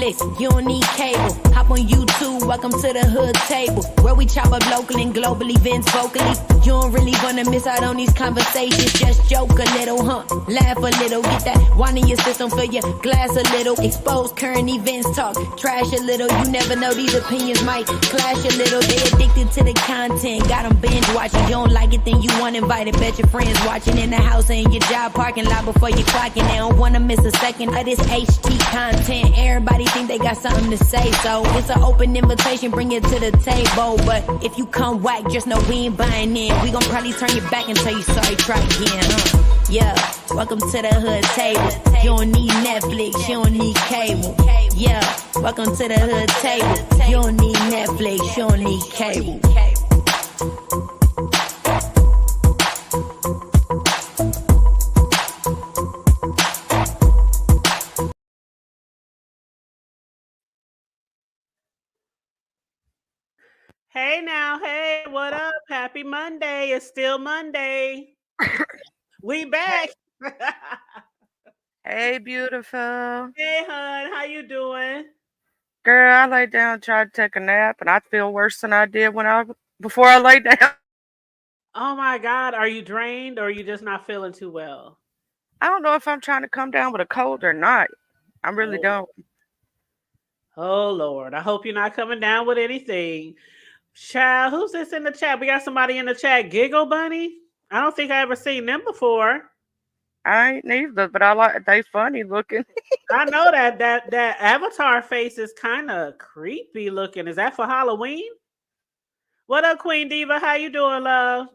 Netflix, you don't need cable. Hop on YouTube, welcome to the hood table, where we chop up local and global events vocally. You don't really wanna miss out on these conversations. Just joke a little, laugh a little, get that wine in your system, fill your glass a little. Expose current events, talk trash a little. You never know, these opinions might clash a little. They addicted to the content, got them binge watching. You don't like it, then you want invited. Bet your friends watching in the house and your job parking lot before you clocking. They don't wanna miss a second of this HT content. Everybody think they got something to say, so it's an open invitation, bring it to the table. But if you come whack, just know we ain't buying in. We gon' probably turn your back and tell you sorry, try again, Yeah, welcome to the hood table. You don't need Netflix, you don't need cable. Yeah, welcome to the hood table. You don't need Netflix, you don't need cable. Hey now, hey, what up? Happy Monday. It's still Monday. We back. Hey, beautiful. Hey, hon, how you doing? Girl, I laid down and tried to take a nap, and I feel worse than I did before I laid down. Oh my God, are you drained or are you just not feeling too well? I don't know if I'm trying to come down with a cold or not. I really don't. Oh Lord, I hope you're not coming down with anything. Child, who's this in the chat? We got somebody in the chat, Giggle Bunny. I don't think I ever seen them before. I ain't neither, but they funny looking. I know that avatar face is kind of creepy looking. Is that for Halloween? What up, Queen Diva? How you doing, love?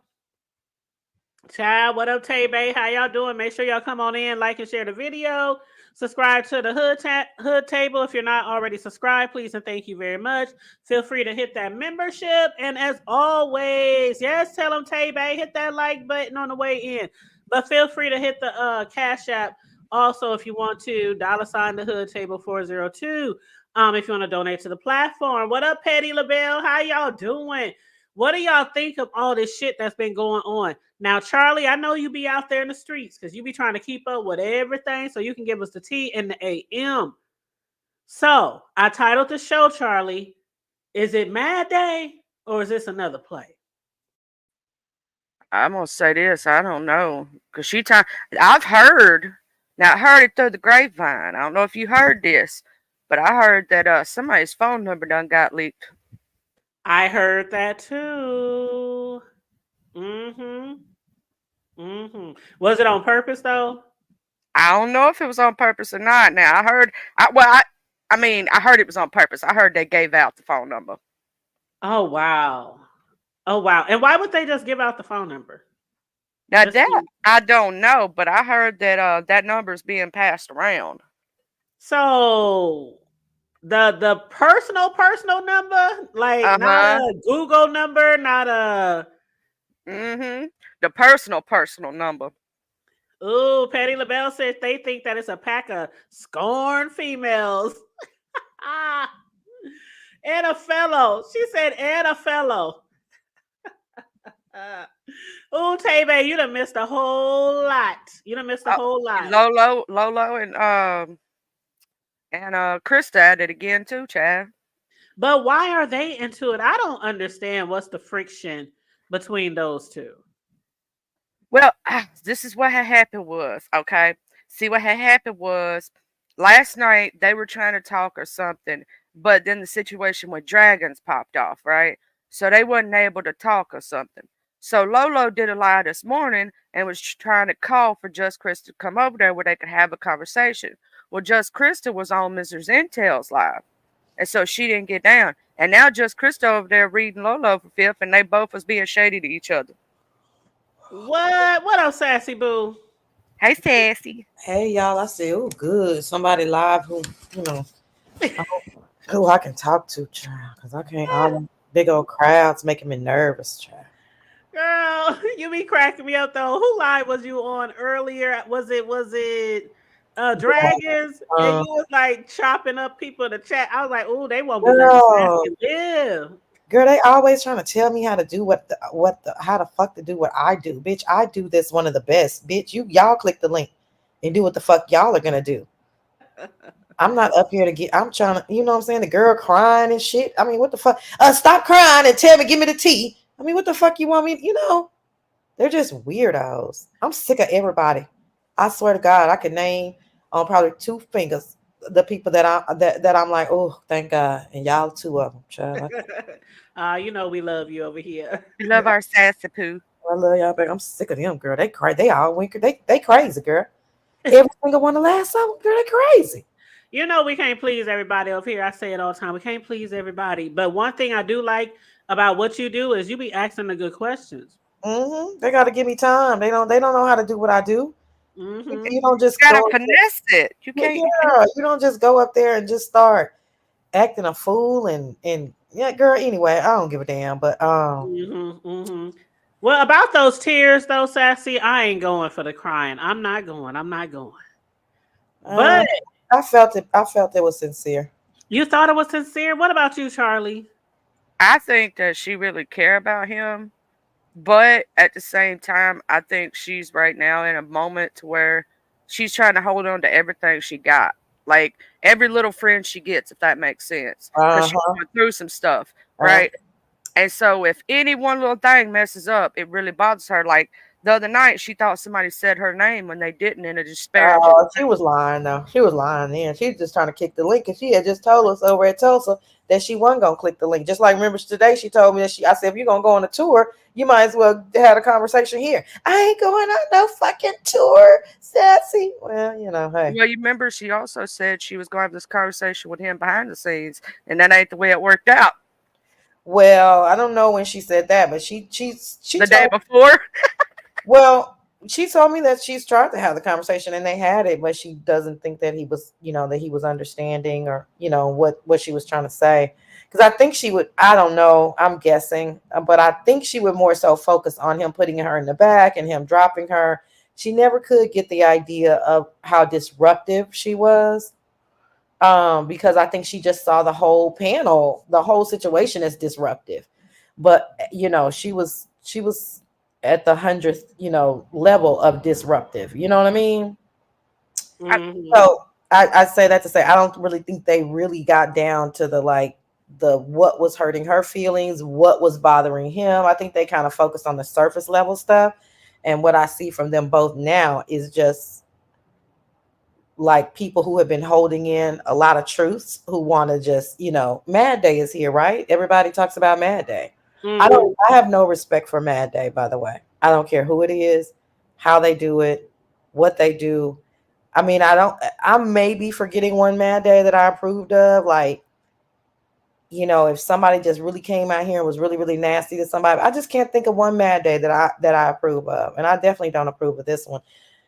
Child, what up, Tay Bay? How y'all doing? Make sure y'all come on in, like and share the video. Subscribe to the hood table if you're not already subscribed, please, and thank you very much. Feel free to hit that membership, and as always, yes, tell them Tay Bay, hit that like button on the way in. But feel free to hit the Cash App also if you want to, $ the hood table 402. If you want to donate to the platform. What up, Patty LaBelle? How y'all doing? What do y'all think of all this shit that's been going on? Now, Charlie, I know you be out there in the streets because you be trying to keep up with everything so you can give us the T and the AM. So I titled the show, Charlie, is it MADD Day or is this another play? I'm going to say this. I don't know. Because I've heard. Now, I heard it through the grapevine. I don't know if you heard this. But I heard that somebody's phone number done got leaked. I heard that too. Was it on purpose though? I don't know if it was on purpose or not. Now I heard. I heard it was on purpose. I heard they gave out the phone number. Oh wow! And why would they just give out the phone number? Now I don't know, but I heard that that number is being passed around. So the personal number, like not a Google number, not a the personal number. Ooh, Patty LaBelle said they think that it's a pack of scorned females. And a fellow. She said, and a fellow. Ooh, Tay-Bay, you done missed a whole lot. Lolo and Krista at it again too, Chad. But why are they into it? I don't understand what's the friction between those two. Well, this is what had happened was, okay? See, what had happened was last night they were trying to talk or something, but then the situation with dragons popped off, right? So they wasn't able to talk or something. So Lolo did a live this morning and was trying to call for Just Krista to come over there where they could have a conversation. Well, Just Krista was on Mr. Zentel's live, and so she didn't get down. And now Just Krista over there reading Lolo for fifth, and they both was being shady to each other. What up, Sassy Boo? Hey, Sassy. Hey, y'all. I said, oh, good. Somebody live who, who I can talk to, child. Because I can't, all them big old crowds making me nervous, child. Girl, you be cracking me up, though. Who live was you on earlier? Was it Dragons? And you was, like, chopping up people in the chat. I was like, oh, they won't be letting live. Girl, they always trying to tell me how to do how the fuck to do what I do. Bitch, I do this one of the best. Bitch, y'all click the link and do what the fuck y'all are gonna do. I'm not up here to get. I'm trying to, you know what I'm saying? The girl crying and shit. I mean, what the fuck? Stop crying and tell me, give me the tea. I mean, what the fuck you want me? You know, they're just weirdos. I'm sick of everybody. I swear to God, I could name on probably two fingers the people that I'm like, oh, thank God, and y'all two of them, child. You know we love you over here. We love our sassy poo. I love y'all, but I'm sick of them, girl. They cry. They all winker. They crazy, girl. Every single one of the last of them, girl, they crazy. You know we can't please everybody over here. I say it all the time. We can't please everybody. But one thing I do like about what you do is you be asking the good questions. They got to give me time. They don't know how to do what I do. Mm-hmm. You don't just You gotta go. finesse it. You Yeah, can't. you don't just go up there and just start acting a fool and yeah, girl. Anyway, I don't give a damn. But Mm-hmm. Mm-hmm. Well, about those tears though, Sassy, I ain't going for the crying. I'm not going. I'm not going. uh, But I felt it. I felt it was sincere. you thought it was sincere. What about you, Charlie? I think that she really care about him, but at the same time, I think she's right now in a moment to where she's trying to hold on to everything she got, like every little friend she gets, if that makes sense, because Uh she's huh. going through some stuff, Uh, right? And so if any one little thing messes up, it really bothers her. Like the other night, she thought somebody said her name when they didn't in a disparaging. she was lying though. She was lying then. She was just trying to kick the link, and she had just told us over at Tulsa that she wasn't gonna click the link. Just like remember today, she told me that I said if you're gonna go on a tour, you might as well have a conversation here. I ain't going on no fucking tour, Sassy. Well, you know, hey. Well, you remember she also said she was going to have this conversation with him behind the scenes, and that ain't the way it worked out. Well, I don't know when she said that, but she The day told before, well, she told me that she's tried to have the conversation and they had it, but she doesn't think that he was, that he was understanding or, what she was trying to say. Because I think she would, I don't know, I'm guessing, but I think she would more so focus on him putting her in the back and him dropping her. She never could get the idea of how disruptive she was, because I think she just saw the whole panel, the whole situation as disruptive. But she was at the 100th, level of disruptive. You know what I mean? I, Mm-hmm. So I say that to say I don't really think they really got down to the what was hurting her feelings, what was bothering him. I think they kind of focused on the surface level stuff. And what I see from them both now is just like people who have been holding in a lot of truths who want to just, Mad Day is here, right? Everybody talks about Mad Day. Mm-hmm. I have no respect for Mad Day, by the way. I don't care who it is, how they do it, what they do. I mean, I may be forgetting one Mad Day that I approved of. Like, if somebody just really came out here and was really, really nasty to somebody, I just can't think of one Mad Day that I approve of. And I definitely don't approve of this one.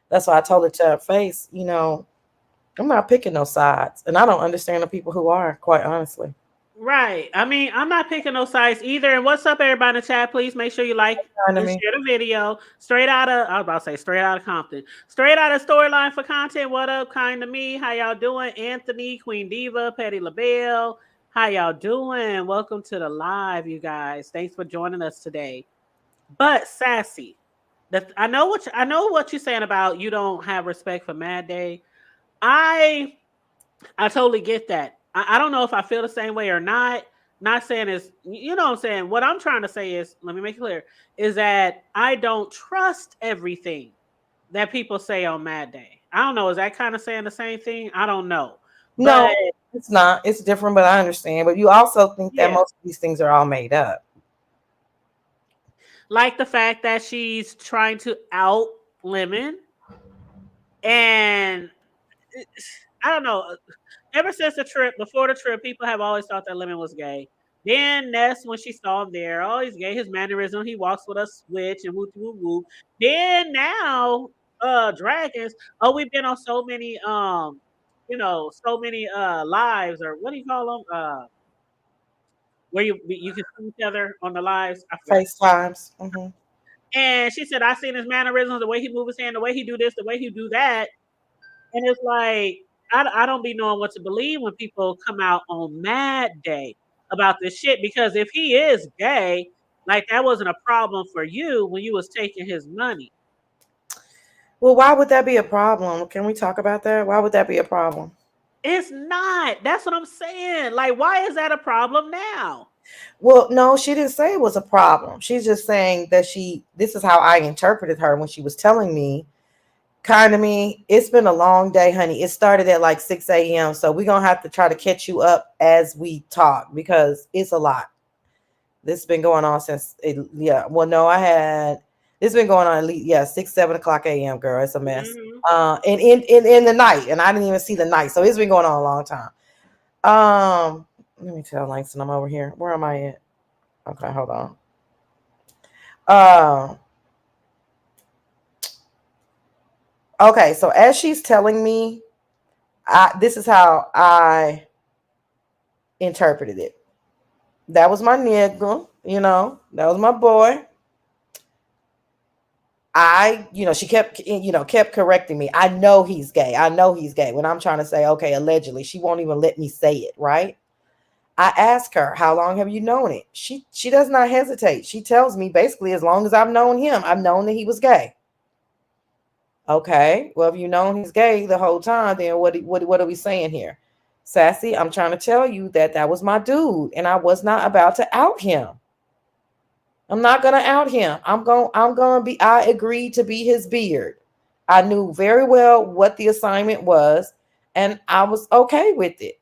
That's why I told her to her face, I'm not picking no sides, and I don't understand the people who are, quite honestly. Right. I mean, I'm not picking no sides either. And what's up, everybody in the chat? Please make sure you like You know what I and mean? share the video. I was about to say straight out of Compton. Straight out of Storyline for Content. What up, kind to me? How y'all doing? Anthony, Queen Diva, Patty LaBelle. How y'all doing? Welcome to the live, you guys. Thanks for joining us today. But Sassy, I know what you're saying about you don't have respect for Mad Day. I I totally get that. I don't know if I feel the same way or not. Not saying it's, you know what I'm saying? What I'm trying to say is, let me make it clear, is that I don't trust everything that people say on Mad Day. I don't know. Is that kind of saying the same thing? I don't know. But No, it's not. It's different, but I understand. But you also think that yeah, most of these things are all made up. like the fact that she's trying to out Lemon. And I don't know. Ever since the trip, before the trip, people have always thought that Lemon was gay. Then Ness, when she saw him there, oh, he's gay. His mannerism, he walks with a switch and whoop whoop whoop. Then now, dragons. Oh, we've been on so many, so many lives, or what do you call them? Where you can see each other on the lives. I forgot. FaceTimes. Hmm. And she said, I seen his mannerisms, the way he move his hand, the way he do this, the way he do that. And it's like, I don't be knowing what to believe when people come out on Mad Day about this shit. Because if he is gay, like that wasn't a problem for you when you was taking his money. Well, why would that be a problem? Can we talk about that? Why would that be a problem? It's not. That's what I'm saying. Like, why is that a problem now? Well, no, she didn't say it was a problem. She's just saying that this is how I interpreted her when she was telling me, kind of me, it's been a long day, honey. It started at like 6 a.m. So we're going to have to try to catch you up as we talk because it's a lot. This has been going on since, yeah. Well, no, this has been going on at least, yeah, 6, 7 o'clock a.m., girl. It's a mess. Mm-hmm. And in the night, and I didn't even see the night. So it's been going on a long time. Let me tell Langston I'm over here. Where am I at? Okay, hold on. Uh, okay, so as she's telling me, this is how I interpreted it. That was my nigga, that was my boy. She kept correcting me. I know he's gay. I know he's gay. When I'm trying to say, okay, allegedly, she won't even let me say it, right? I ask her, how long have you known it? She does not hesitate. She tells me basically, as long as I've known him, I've known that he was gay. Okay, well, if you've known he's gay the whole time, then what are we saying here? Sassy, I'm trying to tell you that was my dude, and I was not about to out him. I'm not gonna out him. I agreed to be his beard. I knew very well what the assignment was, and I was okay with it.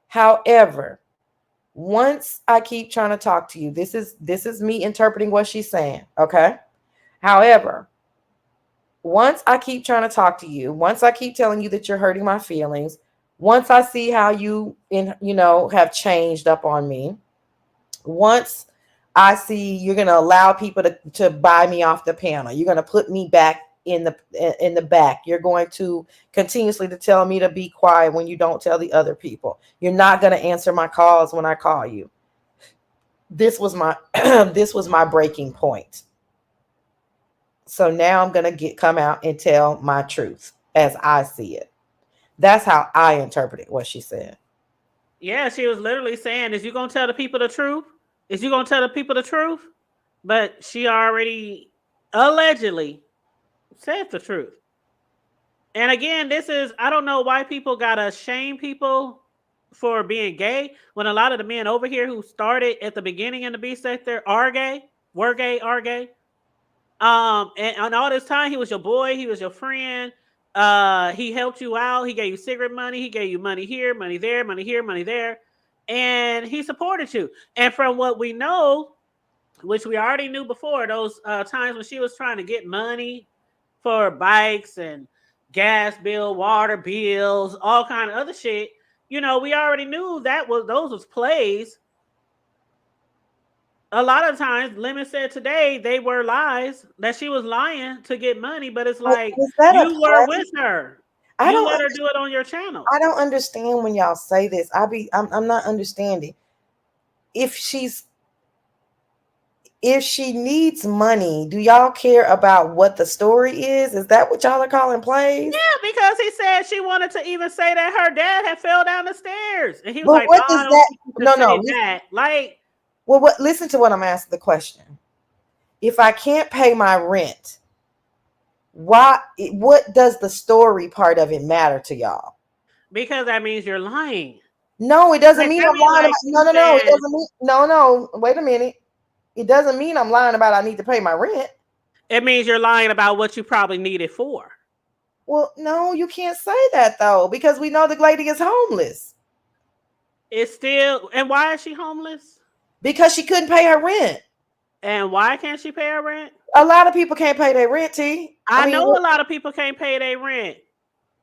However, once I keep trying to talk to you, this is me interpreting what she's saying. Okay. However, once I keep trying to talk to you, once I keep telling you that you're hurting my feelings, once I see how you have changed up on me, once I see you're going to allow people to buy me off the panel, you're going to put me back in the back, you're going to continuously to tell me to be quiet when you don't tell the other people, you're not going to answer my calls when I call you. This was my this was my breaking point. So now I'm going to come out and tell my truth as I see it. That's how I interpreted what she said. Yeah, she was literally saying, is you going to tell the people the truth? Is you going to tell the people the truth? But she already allegedly said the truth. And again, I don't know why people got to shame people for being gay when a lot of the men over here who started at the beginning in the B sector are gay, were gay, are gay. And all this time, he was your boy, he was your friend. He helped you out. He gave you cigarette money. He gave you money here, money there, money here, money there. And he supported you. And from what we know, which we already knew before, those times when she was trying to get money for bikes and gas bill, water bills, all kind of other shit, we already knew those was plays. A lot of times, Lemon said today they were lies, that she was lying to get money, but it's like, is that you were with her. You let her do it on your channel. I don't understand when y'all say this. I'm not understanding. If she needs money, do y'all care about what the story is? Is that what y'all are calling plays? Yeah, because he said she wanted to even say that her dad had fell down the stairs, and he was But like, what does that? No. That. Like, well, listen to what I'm asking the question. If I can't pay my rent, what does the story part of it matter to y'all? Because that means you're lying. No, it doesn't mean I'm lying. No. It doesn't mean no. Wait a minute. It doesn't mean I'm lying about I need to pay my rent. It means you're lying about what you probably need it for. Well, no, you can't say that though, because we know the lady is homeless. It's still, and why is she homeless? Because she couldn't pay her rent. And why can't she pay her rent? A lot of people can't pay their rent, T. I mean, know a lot of people can't pay their rent.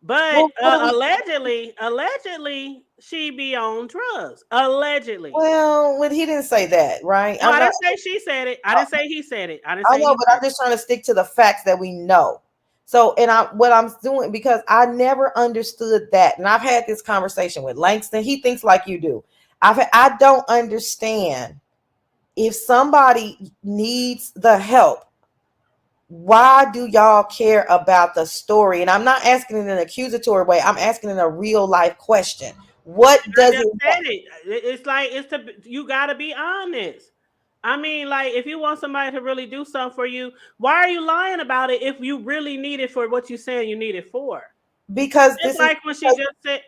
But allegedly, she be on drugs. Allegedly. Well, he didn't say that, right? No, I didn't say she said it. I didn't say he said it. I know, but I'm just trying to stick to the facts that we know. So, what I'm doing, because I never understood that, and I've had this conversation with Langston. He thinks like you do. I don't understand if somebody needs the help. Why do y'all care about the story? And I'm not asking in an accusatory way. I'm asking in a real life question. What does it? It's like you got to be honest. I mean, like, if you want somebody to really do something for you, why are you lying about it if you really need it for what you saying you need it for? Because it's like when she just said.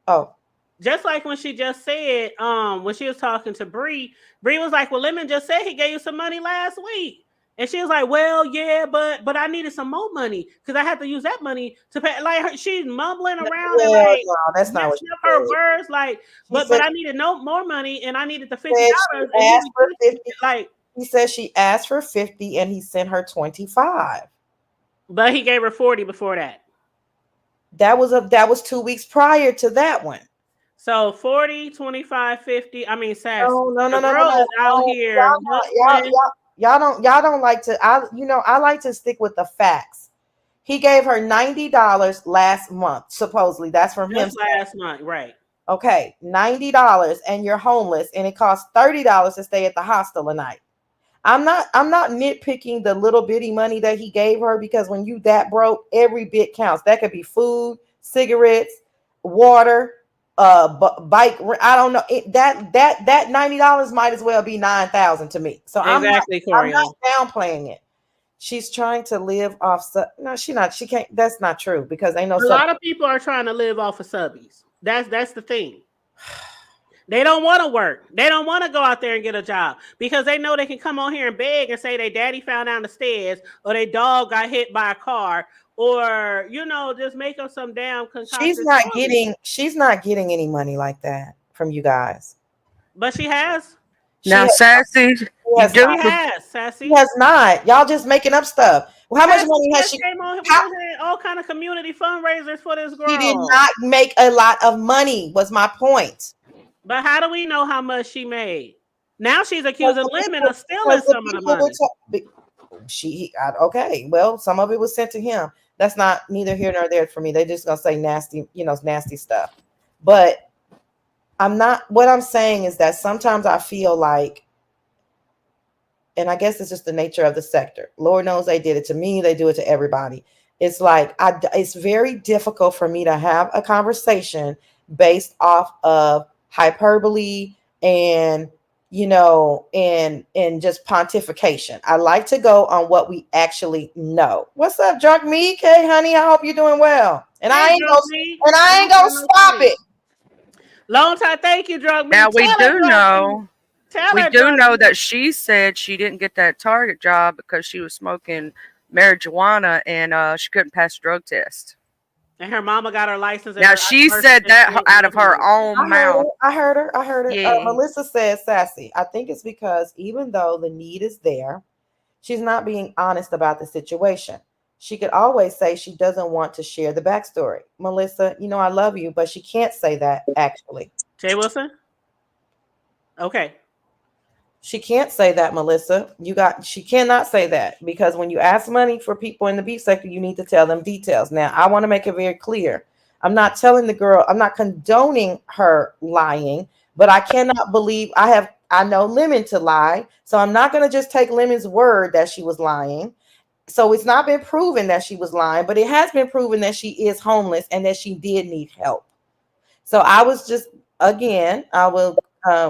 Oh, Just like when she just said, when she was talking to Bree was like, "Well, Lemon just said he gave you some money last week," and she was like, "Well, yeah, but I needed some more money because I had to use that money to pay." Like she's mumbling around and well, like no, that's not what messing she up her said. words. Like, She but said I needed no more money and I needed the said she $50 and he asked for reduced it. 50. Like, He said she asked for 50 and he sent her 25. but he gave her 40 before that. That was 2 weeks prior to that one. So 40, 25, 50. I mean, sassy. No, no, no, The no, no, girl is out no. here Y'all not, hustling. y'all don't like to. I like to stick with the facts. He gave her $90 last month. Supposedly, that's from him. Just last month, right? Okay, $90, and you're homeless, and it costs $30 to stay at the hostel a night. I'm not nitpicking the little bitty money that he gave her, because when you that broke, every bit counts. That could be food, cigarettes, water, bike. I don't know. That $90 might as well be 9,000 to me. So Exactly, I'm not Corio. downplaying it. She's trying to live off. No, she not. She can't. That's not true, because ain't no A sub. lot of people are trying to live off of subbies. That's the thing. They don't want to work. They don't want to go out there and get a job because they know they can come on here and beg and say their daddy found down the stairs or their dog got hit by a car or just make up some damn She's concocted not story. getting. She's not getting any money like that from you guys. But she has. She Now, has, Sassy, she you has do. She not. has, She Sassy. has not. Y'all just making up stuff. Well, how much Sassy money has just she? came on here. We How, just had all kind of community fundraisers for this she did girl. not make a lot of money. Was my point. But how do we know how much she made? Now she's Because accusing the Lemon people, of stealing because the some of the people were. money. Okay. Well, some of it was sent to him. That's not neither here nor there for me. They just gonna say nasty, nasty stuff. But I'm not. What I'm saying is that sometimes I feel like, and I guess it's just the nature of the sector. Lord knows they did it to me. They do it to everybody. It's like it's very difficult for me to have a conversation based off of hyperbole and and just pontification. I like to go on what we actually know. What's up, drunk me? Hey, honey, I hope you're doing well. And Hey, I ain't drunk gonna me. and I Long ain't gonna time no stop see. it. Long time. Thank you, drunk me. Now we Tell her do drunk me. know. Tell We her do drunk know me. that she said she didn't get that Target job because she was smoking marijuana and she couldn't pass the drug test. And her mama got her license and Now her she birth said that certificate and out of her everything. own I heard her. mouth. I heard her. I heard her. Yeah. Melissa said, "Sassy, I think it's because even though the need is there, she's not being honest about the situation. She could always say she doesn't want to share the backstory. Melissa, I love you, but she can't say that actually. Jay Wilson? Okay. She can't say that, Melissa. She cannot say that, because when you ask money for people in the beef sector, you need to tell them details. Now, I want to make it very clear. I'm not telling the girl, I'm not condoning her lying, but I cannot believe I know Lemon to lie. So I'm not going to just take Lemon's word that she was lying. So it's not been proven that she was lying, but it has been proven that she is homeless and that she did need help. So I was just, again, I will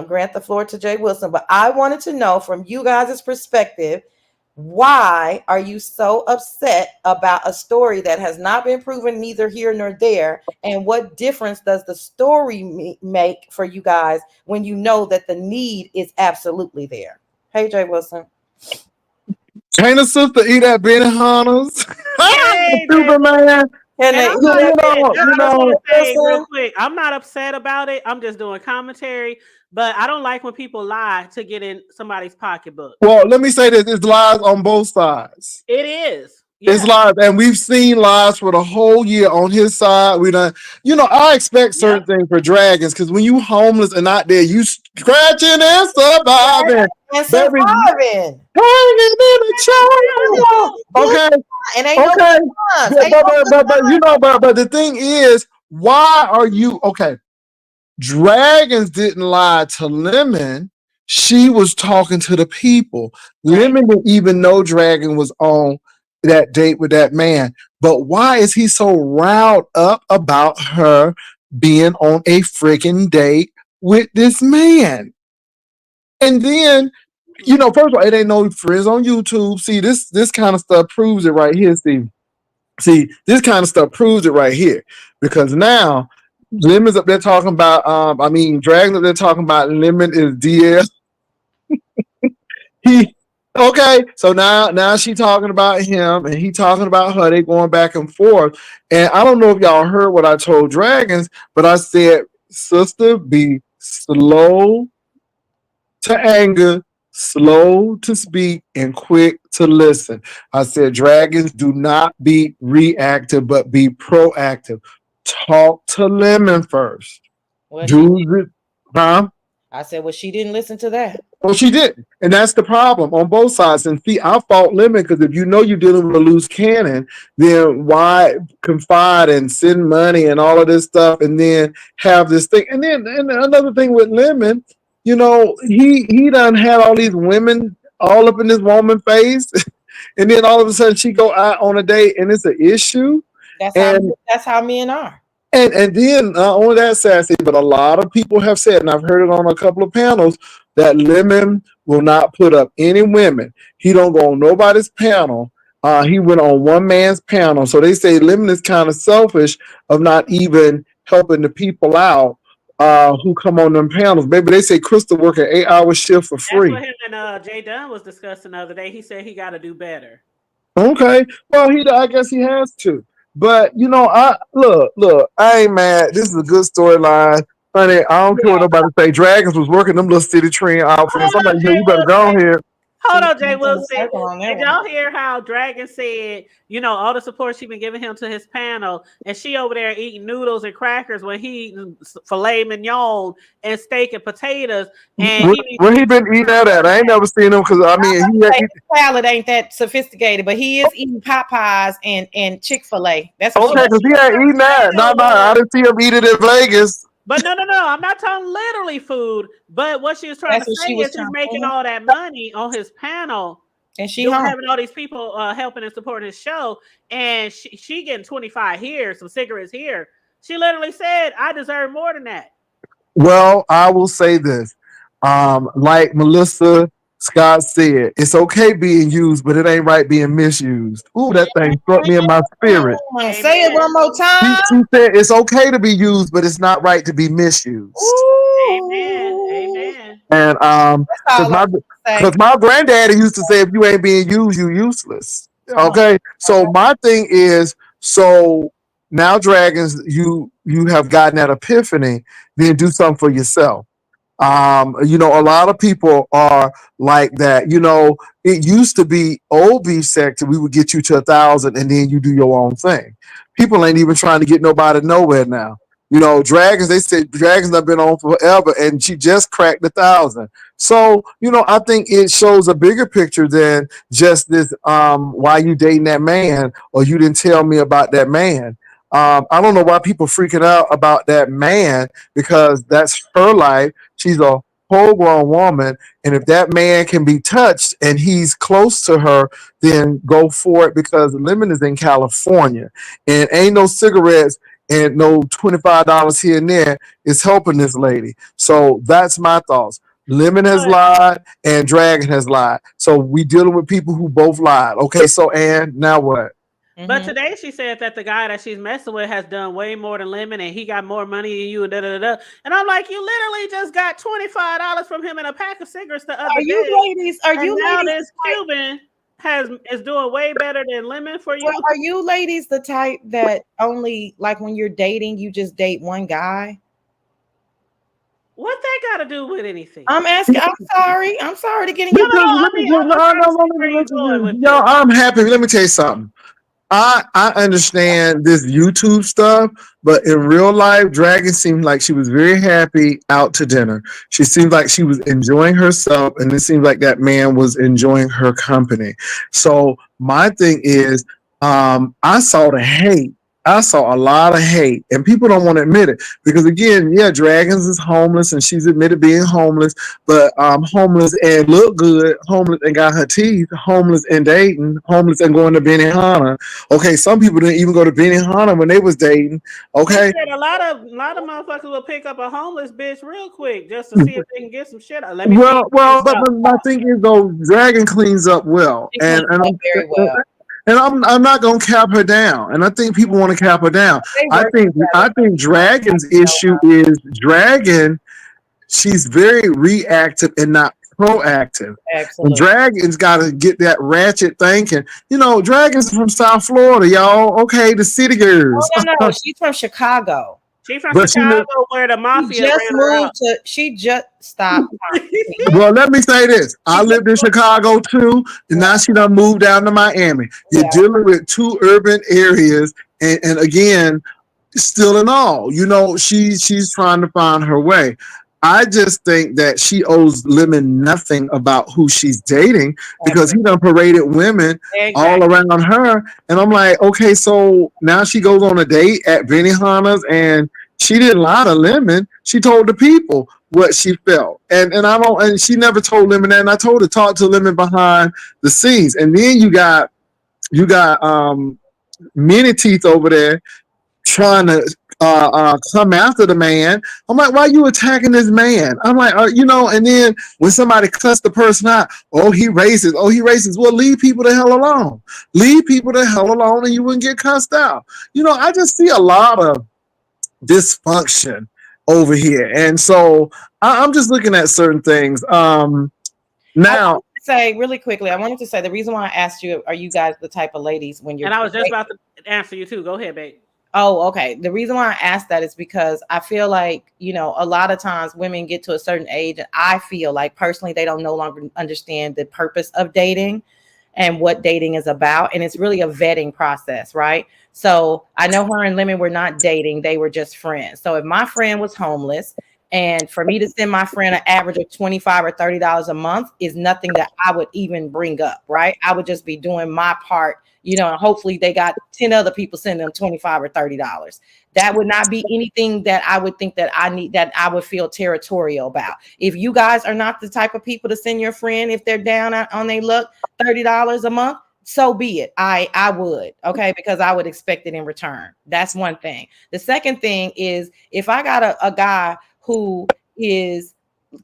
grant the floor to Jay Wilson, but I wanted to know from you guys' perspective, why are you so upset about a story that has not been proven neither here nor there? And what difference does the story make for you guys when you know that the need is absolutely there? Hey, Jay Wilson. Ain't a sister eat at Benihana's. Yay, Jay Superman. Wilson. Can And they I'm hear not You upset. know, you I just want know. to say real Wilson? quick, I'm not upset about it. I'm just doing commentary, but I don't like when people lie to get in somebody's pocketbook. Well, let me say this: it's lies on both sides. It is. It's Yeah. lies, and we've seen lies for the whole year on his side. We done, I expect certain Yep. things for dragons, because when you homeless and out there, you scratching and surviving, And baby, surviving. hanging in the Come chain. on, good Okay, and ain't no okay, good times. but Ain't but no but good but, but times. you know, but the thing is, why are you okay? Dragons didn't lie to Lemon. She was talking to the people. Right. Lemon didn't even know Dragon was on that date with that man. But why is he so riled up about her being on a freaking date with this man? And then, first of all, it ain't no friends on YouTube. See, this kind of stuff proves it right here. See, this kind of stuff proves it right here. Because now Lemon's up there talking about Dragon up there talking about Lemon is DL. He okay, so now she talking about him and he talking about her. They going back and forth. And I don't know if y'all heard what I told Dragons, but I said, sister, be slow to anger, slow to speak, and quick to listen. I said, Dragons, do not be reactive, but be proactive. Talk to Lemon first. Well, she Do did. the huh? I said, well, she didn't listen to that. Well, she didn't. And that's the problem on both sides. And see, I fault Lemon because if you know you're dealing with a loose cannon, then why confide and send money and all of this stuff and then have this thing? And another thing with Lemon, he done had all these women all up in this woman face. And then all of a sudden she go out on a date and it's an issue. That's how And that's how men are. and then not only that, Sassy, but a lot of people have said, and I've heard it on a couple of panels, that Lemon will not put up any women. He don't go on nobody's panel. He went on one man's panel. So they say Lemon is kind of selfish of not even helping the people out who come on them panels. Maybe they say Crystal work an 8-hour shift for That's free. what him and Jay Dunn was discussing the other day. He said he got to do better. Okay. Well, I guess he has to. But I look, I ain't mad. This is a good storyline. Honey, I don't care what Yeah. nobody say. Dragons was working them little city trend outfits. Hold I'm like, on, yeah, Jay you better go Wilson. ahead. Hold She on, Jay went in the Wilson. circle on that Did one. y'all hear how Dragon said, all the support she been giving him to his panel, and she over there eating noodles and crackers when he eating filet mignon and steak and potatoes, and he needs to Where be he been eating that at? I ain't never seen him because Like, his salad ain't that sophisticated, but he is eating Popeyes and Chick-fil-A. That's for okay sure. because he ain't eating that. No, I didn't see him eat it in Vegas. But no. I'm not talking literally food. But what she was trying That's to what say she was is he's trying to making say. all that money on his panel, And she home. having all these people helping and supporting his show, and she getting 25 here, some cigarettes here. She literally said, "I deserve more than that." Well, I will say this. Like Melissa Scott said, it's okay being used, but it ain't right being misused. Ooh, that thing struck me in my spirit. Say it one more time. She said it's okay to be used, but it's not right to be misused. Amen. Ooh. Amen. And That's all I say. because my granddaddy used to say, if you ain't being used, you useless. Okay. So my thing is, so now Dragons, you have gotten that epiphany, then do something for yourself. A lot of people are like that. It used to be old beef sector, we would get you to 1,000 and then you do your own thing. People ain't even trying to get nobody nowhere now. Dragons, they said Dragons have been on forever and she just cracked 1,000. So, I think it shows a bigger picture than just this why you dating that man or you didn't tell me about that man. I don't know why people freaking out about that man because that's her life. She's a whole grown woman. And if that man can be touched and he's close to her, then go for it because Lemon is in California and ain't no cigarettes and no $25 here and there is helping this lady. So that's my thoughts. Lemon has lied and Dragon has lied. So we dealing with people who both lied. Okay, so Ann, now what? But today she said that the guy that she's messing with has done way more than Lemon and he got more money than you and da da da. And I'm like, you literally just got $25 from him and a pack of cigarettes the other day. Are you now ladies this Cuban is doing way better than Lemon for you? Well, are you ladies the type that only like when you're dating, you just date one guy? What that got to do with anything? I'm asking. I'm sorry to get in No, your. no, no. I mean, I'm trying to see where you're going with Yo, this. I'm happy. Let me tell you something. I understand this YouTube stuff, but in real life, Dragon seemed like she was very happy out to dinner. She seemed like she was enjoying herself, and it seemed like that man was enjoying her company. So my thing is, I saw the hate. I saw a lot of hate, and people don't want to admit it because, again, yeah, Dragons is homeless, and she's admitted being homeless, but homeless and look good, homeless and got her teeth, homeless and dating, homeless and going to Benihana. Okay, some people didn't even go to Benihana when they was dating. Okay, A lot of motherfuckers will pick up a homeless bitch real quick just to see if they can get some shit. Let me well, but my thing is though, Dragon cleans up well, She cleans up very well. And I'm not gonna cap her down. And I think people want to cap her down. They I work think together. I think Dragon's issue is Dragon. She's very reactive and not proactive. And Absolutely. Dragon's got to get that ratchet thinking. You know, Dragon's from South Florida, y'all. Okay, the city girls. Oh no, she's from Chicago. She from But she Chicago where the mafia ran her out. She just stopped. well, let me say this. I lived in Chicago too, and now she done moved down to Miami. You're Yeah. dealing with two urban areas, and again, still in all, you know, she's trying to find her way. I just think that she owes Lemon nothing about who she's dating because he done paraded women all Exactly. around her. And I'm like, okay, so now she goes on a date at Benihana's and she didn't lie to Lemon. She told the people what she felt. And I don't and she never told Lemon that. And I told her talk to Lemon behind the scenes. And then you got Many Teeth over there trying to come after the man. I'm like, why are you attacking this man? I'm like, you know, and then when somebody cuts the person out, oh, he racist. Oh, he racist. Well, leave people the hell alone. Leave people the hell alone and you wouldn't get cussed out. You know, I just see a lot of dysfunction over here. And so I'm just looking at certain things. Now, Say really quickly, I wanted to say the reason why I asked you, are you guys the type of ladies when you're And I was just about to answer you too. Go ahead, babe. Oh, okay. The reason why I asked that is because I feel like, you know, a lot of times women get to a certain age and I feel like personally they don't no longer understand the purpose of dating and what dating is about. And it's really a vetting process, right? So I know her and Lemon were not dating, they were just friends. So if my friend was homeless and for me to send my friend an average of $25 or $30 a month is nothing that I would even bring up, right? I would just be doing my part, you know, and hopefully they got 10 other people sending them $25 or $30. That would not be anything that I would think that I need, that I would feel territorial about. If you guys are not the type of people to send your friend, if they're down on their luck, $30 a month, so be it. I would, okay, because I would expect it in return. That's one thing. The second thing is if I got a guy who is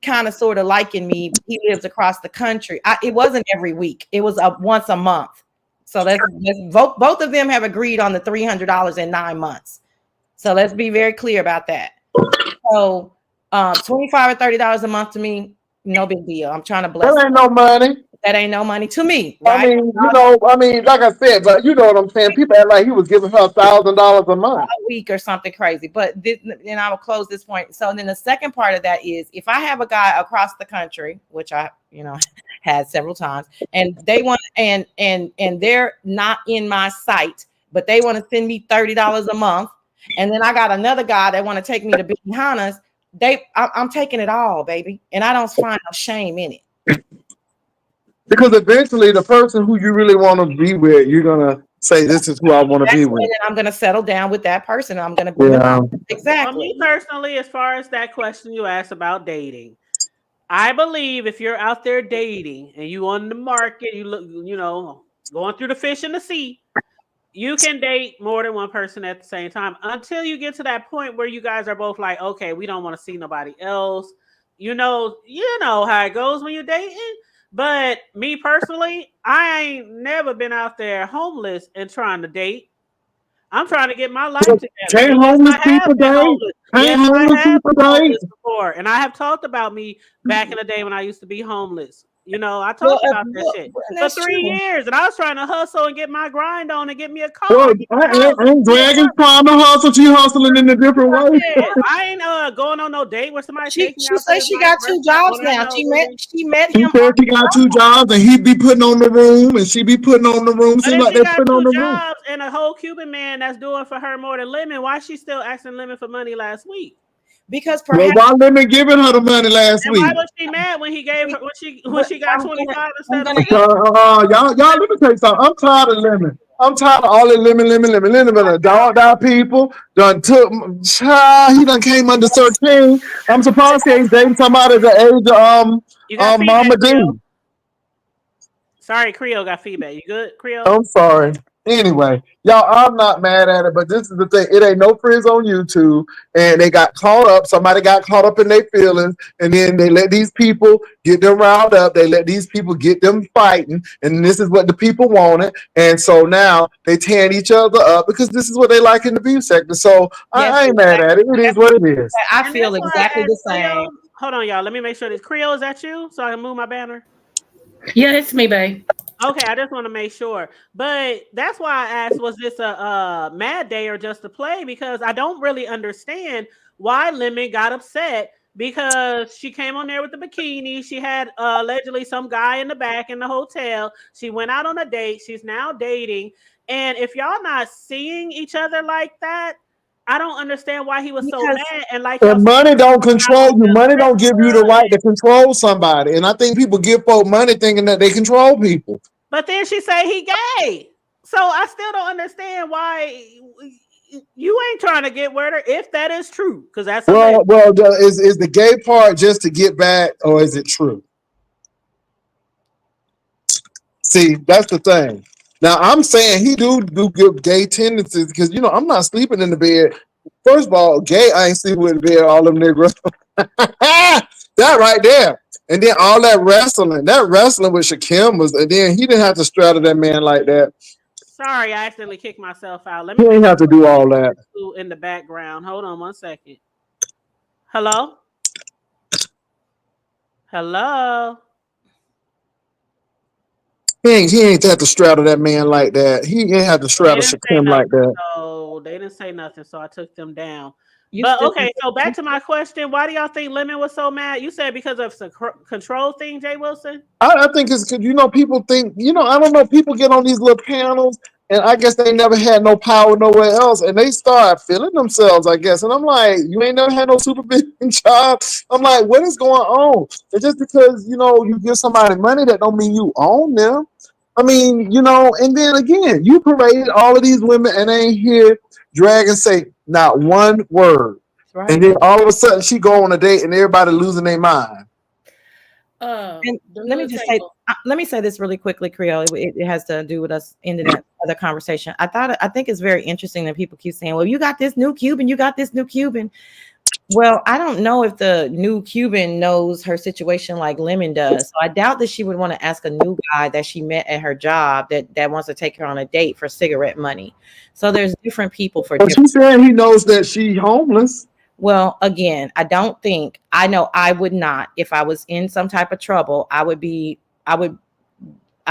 kind of sort of liking me, he lives across the country. It wasn't every week. It was once a month. So let's vote. Both of them have agreed on the $300 in 9 months. So let's be very clear about that. So $25 or $30 a month to me, no big deal. I'm trying to bless. that ain't no money. That ain't no money to me, right? I mean, like I said, but you know what I'm saying. People act like he was giving her $1,000 a month. A week or something crazy. But and I will close this point. So then the second part of that is if I have a guy across the country, which I, you know, had several times, and they want and they're not in my sight, but they want to send me $30 a month, and then I got another guy that want to take me to Benihana's, I'm taking it all, baby, and I don't find no shame in it. Because eventually the person who you really want to be with, you're gonna say, this is who I want to be with. And I'm gonna settle down with that person. I'm gonna be exactly. For me personally, as far as that question you asked about dating, I believe if you're out there dating and you on the market, you look, you know, going through the fish in the sea, you can date more than one person at the same time until you get to that point where you guys are both like, okay, we don't want to see nobody else. You know how it goes when you're dating. But me personally, I ain't never been out there homeless and trying to date. I'm trying to get my life together. Can't homeless people date? Can't homeless people date? Before, and I have talked about me back in the day when I used to be homeless. You know, I talked about that shit for 3 years, and I was trying to hustle and get my grind on and get me a car. Well, I ain't Dragon trying to hustle. She hustling in a different way. I ain't going on no date where somebody She says she got 2 jobs now. She met him. She said she got 2 jobs, and he be putting on the room, and she be putting on the room. Seems like they're putting on the room. Jobs and a whole Cuban man that's doing for her more than Lemon. Why she still asking Lemon for money last week? Because perhaps why Lemon giving her the money last week? Why was she mad when he gave her when she got 25 instead of y'all let me tell you something. I'm tired of Lemon. I'm tired of all the lemon, but dogged out people. Done took he done came under 13. I'm surprised he ain't dating somebody at the age of Mama D. Sorry, Creole got feedback. You good, Creole? I'm sorry. Anyway, y'all, I'm not mad at it, but this is the thing. It ain't no friends on YouTube, and they got caught up. Somebody got caught up in their feelings, and then they let these people get them riled up. They let these people get them fighting, and this is what the people wanted. And so now they tearing each other up because this is what they like in the view sector. So Yes, I ain't mad at it. It is what it is. I And feel that's why I exactly asked the same. Creole. Hold on, y'all. Let me make sure this Creole, is that you? So I can move my banner. Yeah, it's me, babe. Okay, I just want to make sure. But that's why I asked, was this a mad day or just a play? Because I don't really understand why Lemon got upset because she came on there with the bikini. She had allegedly some guy in the back in the hotel. She went out on a date. She's now dating. And if y'all not seeing each other like that, I don't understand why he was so Because mad. And like y'all And said, money don't I control was you. just Money don't give you the rescuing. right to control somebody. And I think people give folk money thinking that they control people. But then she say he gay. So I still don't understand why you ain't trying to get with her if that is true, because that's alleged. Well, is the gay part just to get back, or is it true? See, that's the thing. Now I'm saying he do give gay tendencies because I'm not sleeping in the bed. First of all, gay, I ain't sleeping in the bed. All them niggas. That right there. And then all that wrestling with Shakim was, and then he didn't have to straddle that man like that. Sorry, I accidentally kicked myself out. Let He me ain't make have to sure do all that. who in the background. Hold on one second. Hello? Hello? He ain't have to straddle that man like that. He ain't have to They straddle didn't say Shakim nothing. like that. So they didn't say nothing. So I took them down. you But still okay, so back to my question. Why do y'all think Lemon was so mad? You said because of some control thing, Jay Wilson? I think it's because people think I don't know, people get on these little panels and I guess they never had no power nowhere else and they start feeling themselves, I guess. And I'm like, you ain't never had no supervision job. I'm like, what is going on? And just because you give somebody money, that don't mean you own them. I mean, and then again, you paraded all of these women and they ain't hear Dragon say not one word. right. And then all of a sudden she go on a date and everybody losing their mind. And The let me hood just say, table. let me say this really quickly, Creole. It has to do with us ending that other conversation. I think it's very interesting that people keep saying, "Well, you got this new Cuban, you got this new Cuban." Well, I don't know if the new Cuban knows her situation like Lemon does. So I doubt that she would want to ask a new guy that she met at her job that wants to take her on a date for cigarette money. So there's different people for But different. she said he knows that she homeless. Well, again, I know I would not, if I was in some type of trouble, I would, I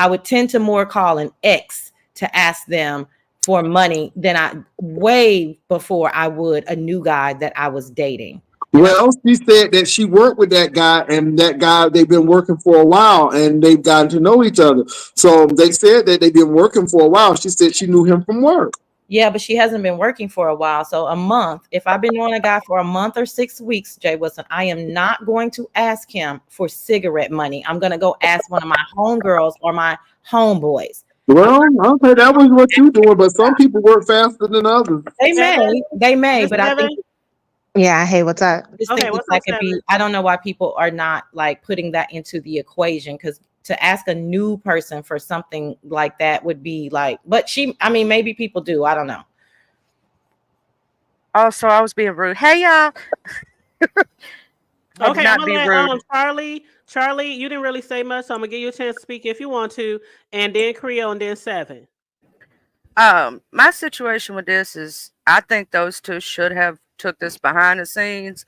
would tend to more call an ex to ask them for money than way before I would a new guy that I was dating. And I, Well, she said that she worked with that guy, and that guy, they've been working for a while, and they've gotten to know each other. So they said that they've been working for a while. She said she knew him from work. yeah, but she hasn't been working for a while. So a month, if I've been knowing a guy for a month or 6 weeks, Jay Wilson, I am not going to ask him for cigarette money. I'm going to go ask one of my homegirls or my homeboys. I'm Well, okay, that was what you doing, but some people work faster than others. Seven? They may, Is this but I think Seven? Yeah, hey, what's up? just Okay, think that what's up, that could Seven? be. I don't know why people are not like putting that into the equation, because to ask a new person for something like that would be like. But I mean, maybe people do. I don't know. Also, I was being rude. Hey, y'all. I did Okay, I'm not gonna be let rude. Charlie, you didn't really say much, so I'm gonna give you a chance to speak if you want to, and then Creole and then Seven. My situation with this is I think those two should have took this behind the scenes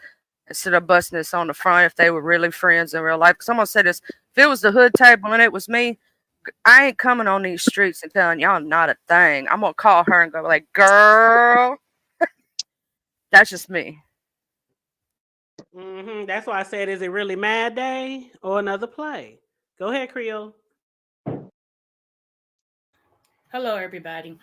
instead of busting this on the front if they were really friends in real life. Because I'm gonna say this: if it was the hood table and it was me, I ain't coming on these streets and telling y'all not a thing. I'm gonna call her and go like, "Girl, that's just me." That's why I said, is it really Mad Day or another play? Go ahead, Creole. Hello, everybody.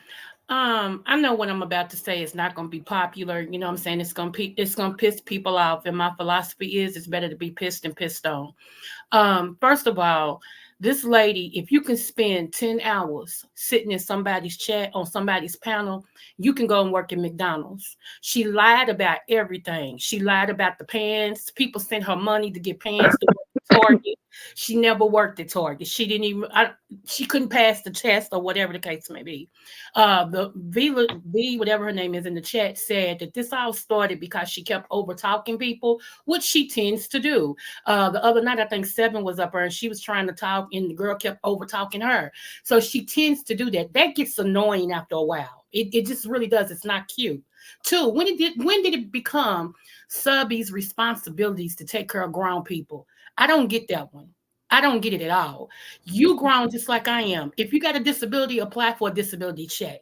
I know what I'm about to say is not going to be popular. You know what I'm saying? It's going to piss people off. And my philosophy is it's better to be pissed than pissed on. First of all, this lady, if you can spend 10 hours sitting in somebody's chat on somebody's panel, you can go and work at McDonald's. She lied about everything. She lied about the pants. People sent her money to get pants to Target. She never worked at Target. She didn't even. She couldn't pass the test or whatever the case may be. The V, whatever her name is in the chat, said that this all started because she kept over talking people, which she tends to do. The other night, I think Seven was up there and she was trying to talk, and the girl kept over talking her. So she tends to do that. That gets annoying after a while. It just really does. It's not cute. Two, when did it become subby's responsibilities to take care of grown people? I don't get that one. I don't get it at all. You grown just like I am. If you got a disability, apply for a disability check.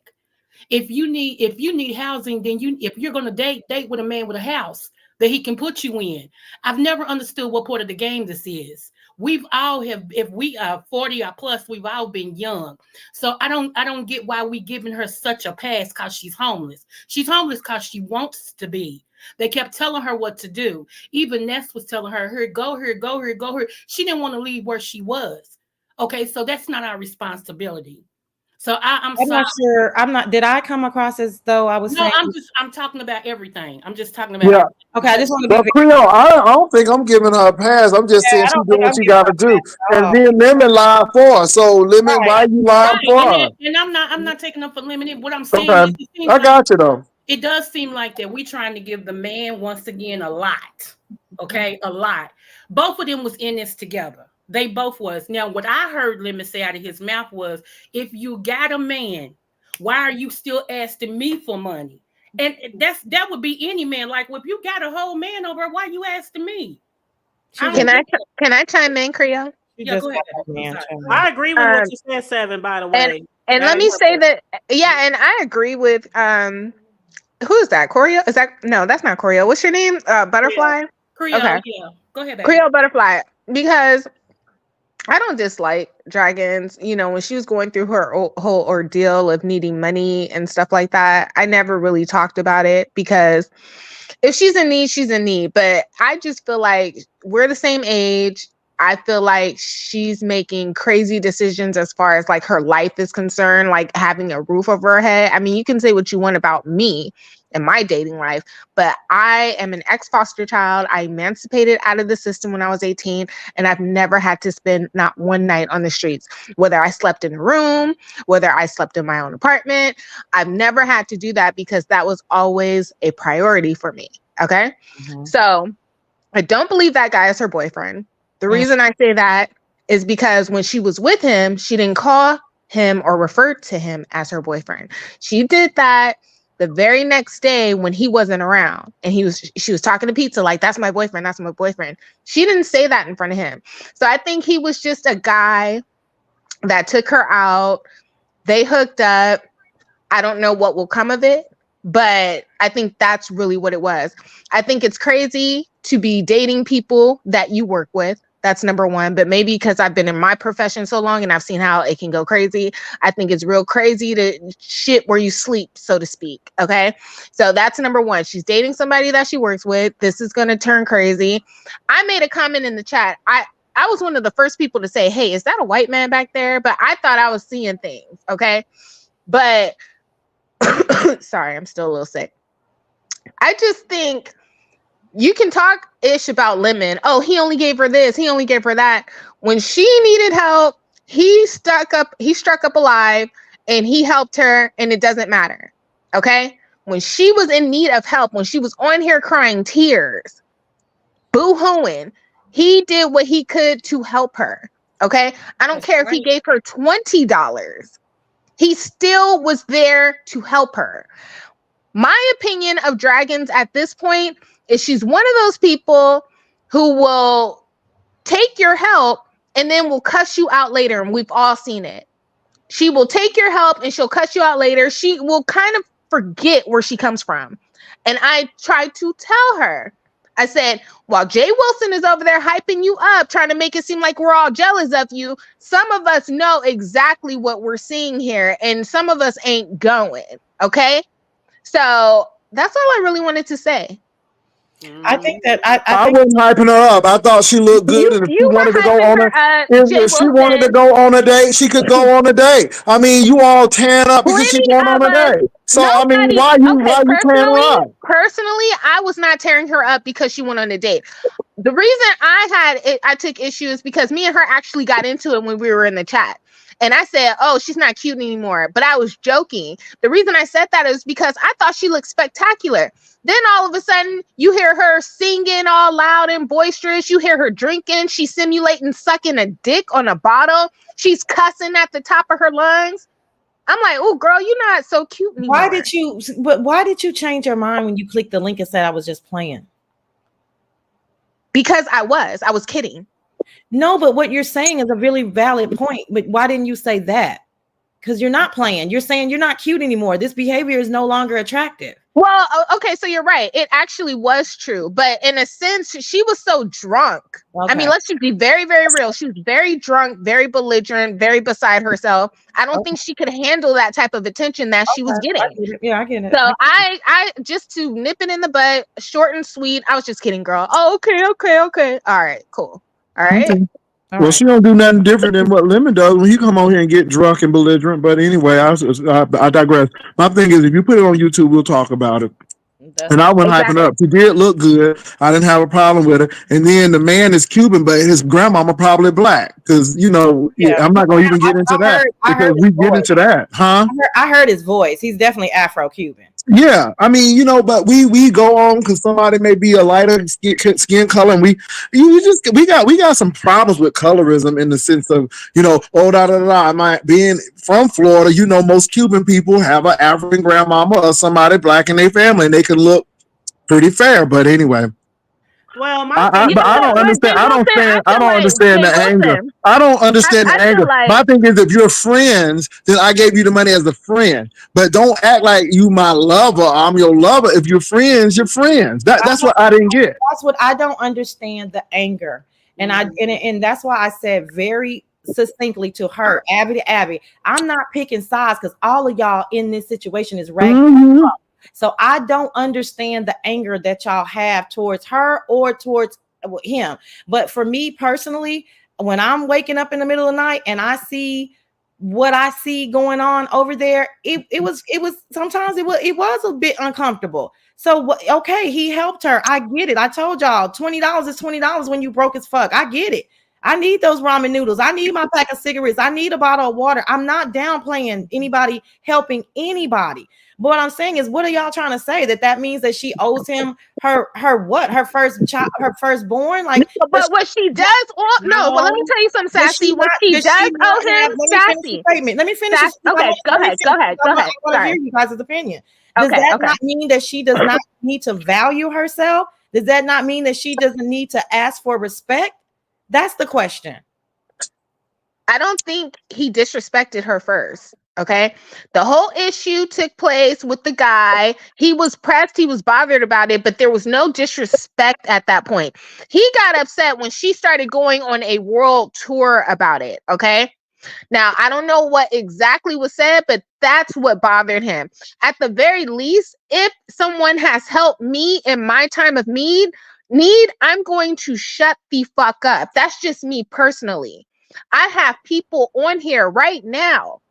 If you need housing, then if you're gonna date with a man with a house that he can put you in. I've never understood what part of the game this is. We've all have, if we are 40 or plus, we've all been young. So I don't get why we giving her such a pass because she's homeless. She's homeless because she wants to be. They kept telling her what to do. Even Ness was telling her, here, go here, go here, go here. She didn't want to leave where she was. Okay, so that's not our responsibility. So I'm sorry. not sure. I'm not. Did I come across as though I was No, saying? I'm talking about everything. I'm just talking about. Yeah. Everything. Okay, I just want to But be. Creole, I don't think I'm giving her a pass. I'm just saying I she's don't doing think what I'm she giving got to her a do. pass at And all. then Lemon lied for her. So Lemon, Right. why you lying for her? And I'm not taking up for limited. What I'm saying Okay, is, I got you though. it does seem like that we're trying to give the man once again a lot. Okay, a lot. Both of them was in this together. They both was. Now, what I heard Lemon say out of his mouth was, if you got a man, why are you still asking me for money? And that would be any man. Like, well, if you got a whole man over, why you asking me? Can I chime in, Creole? Yeah, go ahead. I agree with what you said, Seven, by the way. And let me say that, yeah, and I agree with who's that? Choreo? Is that no, that's not Choreo. What's your name? Butterfly? Creole, okay. Yeah. Go ahead, baby. Creole Butterfly. Because I don't dislike Dragons. You know, when she was going through her whole ordeal of needing money and stuff like that, I never really talked about it because if she's in need, she's in need. But I just feel like we're the same age. I feel like she's making crazy decisions as far as like her life is concerned, like having a roof over her head. I mean, you can say what you want about me and my dating life, but I am an ex-foster child. I emancipated out of the system when I was 18, and I've never had to spend not one night on the streets, whether I slept in a room, whether I slept in my own apartment. I've never had to do that because that was always a priority for me. Okay. So I don't believe that guy is her boyfriend. The reason I say that is because when she was with him, she didn't call him or refer to him as her boyfriend. She did that the very next day when he wasn't around, and she was talking to Pizza like, that's my boyfriend, that's my boyfriend. She didn't say that in front of him. So I think he was just a guy that took her out. They hooked up. I don't know what will come of it, but I think that's really what it was. I think it's crazy to be dating people that you work with. That's number one. But maybe because I've been in my profession so long and I've seen how it can go crazy, I think it's real crazy to shit where you sleep, so to speak. Okay. So that's number one. She's dating somebody that she works with. This is going to turn crazy. I made a comment in the chat. I was one of the first people to say, hey, is that a white man back there? But I thought I was seeing things. Okay. But sorry, I'm still a little sick. I just think you can talk ish about Lemon. Oh, he only gave her this. He only gave her that. When she needed help, he struck up alive and he helped her, and it doesn't matter. Okay. When she was in need of help, when she was on here crying tears, boo-hooing, he did what he could to help her. Okay. I don't care if he gave her $20. He still was there to help her. My opinion of Dragons at this point is she's one of those people who will take your help and then will cuss you out later. And we've all seen it. She will take your help and she'll cuss you out later. She will kind of forget where she comes from. And I tried to tell her, I said, while Jay Wilson is over there hyping you up, trying to make it seem like we're all jealous of you, some of us know exactly what we're seeing here, and some of us ain't going. Okay? So that's all I really wanted to say. I think that I wasn't hyping her up. I thought she looked good, and if she wanted to go on if she wanted to go on a date, she could go on a date. I mean, you all tearing up because she's going on a date. So I mean, why you tearing her up? Personally, I was not tearing her up because she went on a date. The reason I took issue is because me and her actually got into it when we were in the chat. And I said, oh, she's not cute anymore. But I was joking. The reason I said that is because I thought she looked spectacular. Then all of a sudden, you hear her singing all loud and boisterous. You hear her drinking. She's simulating sucking a dick on a bottle. She's cussing at the top of her lungs. I'm like, oh, girl, you're not so cute anymore. Why did you change your mind when you clicked the link and said I was just playing? Because I was kidding. No, but what you're saying is a really valid point. But why didn't you say that? Because you're not playing. You're saying you're not cute anymore. This behavior is no longer attractive. Well, okay, so you're right. It actually was true. But in a sense, she was so drunk. Okay. I mean, let's just be very, very real. She was very drunk, very belligerent, very beside herself. I don't think she could handle that type of attention that she was getting. I get it. So I just to nip it in the bud, short and sweet. I was just kidding, girl. Oh, okay. All right, cool. All right. Okay. Well, she don't do nothing different than what Lemon does when he come on here and get drunk and belligerent. But anyway, I digress. My thing is, if you put it on YouTube, we'll talk about it. And I went hyping up. She did look good. I didn't have a problem with her. And then the man is Cuban, but his grandmama probably black. Because, you know, I'm not going to even get into that. Because we get into that. Huh? I heard his voice. He's definitely Afro-Cuban. Yeah, I mean, you know, but we go on because somebody may be a lighter skin color, and we got some problems with colorism in the sense of, you know, being from Florida, you know, most Cuban people have an African grandmama or somebody black in their family, and they can look pretty fair. But anyway. Well, I don't understand. I don't understand the anger. I don't understand the anger. My thing is, if you're friends, then I gave you the money as a friend. But don't act like you my lover. I'm your lover. If you're friends, you're friends. That's what I didn't get. That's what I don't understand, the anger. And and that's why I said very succinctly to her, Abby, I'm not picking sides because all of y'all in this situation is ragging. So I don't understand the anger that y'all have towards her or towards him. But for me personally, when I'm waking up in the middle of the night and I see what I see going on over there, it was sometimes it was a bit uncomfortable. So okay, he helped her. I get it. I told y'all $20 is $20 when you broke as fuck. I get it. I need those ramen noodles. I need my pack of cigarettes. I need a bottle of water. I'm not downplaying anybody helping anybody. But what I'm saying is, what are y'all trying to say? That means that she owes him her first child, her firstborn? Like, but what she does, no. Well, let me tell you something, Sassy. What she does owe him, Sassy. Let me finish. Okay, go ahead. I want to hear you guys' opinion. Does that not mean that she does not need to value herself? Does that not mean that she doesn't need to ask for respect? That's the question. I don't think he disrespected her first. Okay. The whole issue took place with the guy. He was pressed. He was bothered about it, but there was no disrespect at that point. He got upset when she started going on a world tour about it. Okay. Now, I don't know what exactly was said, but that's what bothered him. At the very least, if someone has helped me in my time of need, I'm going to shut the fuck up. That's just me personally. I have people on here right now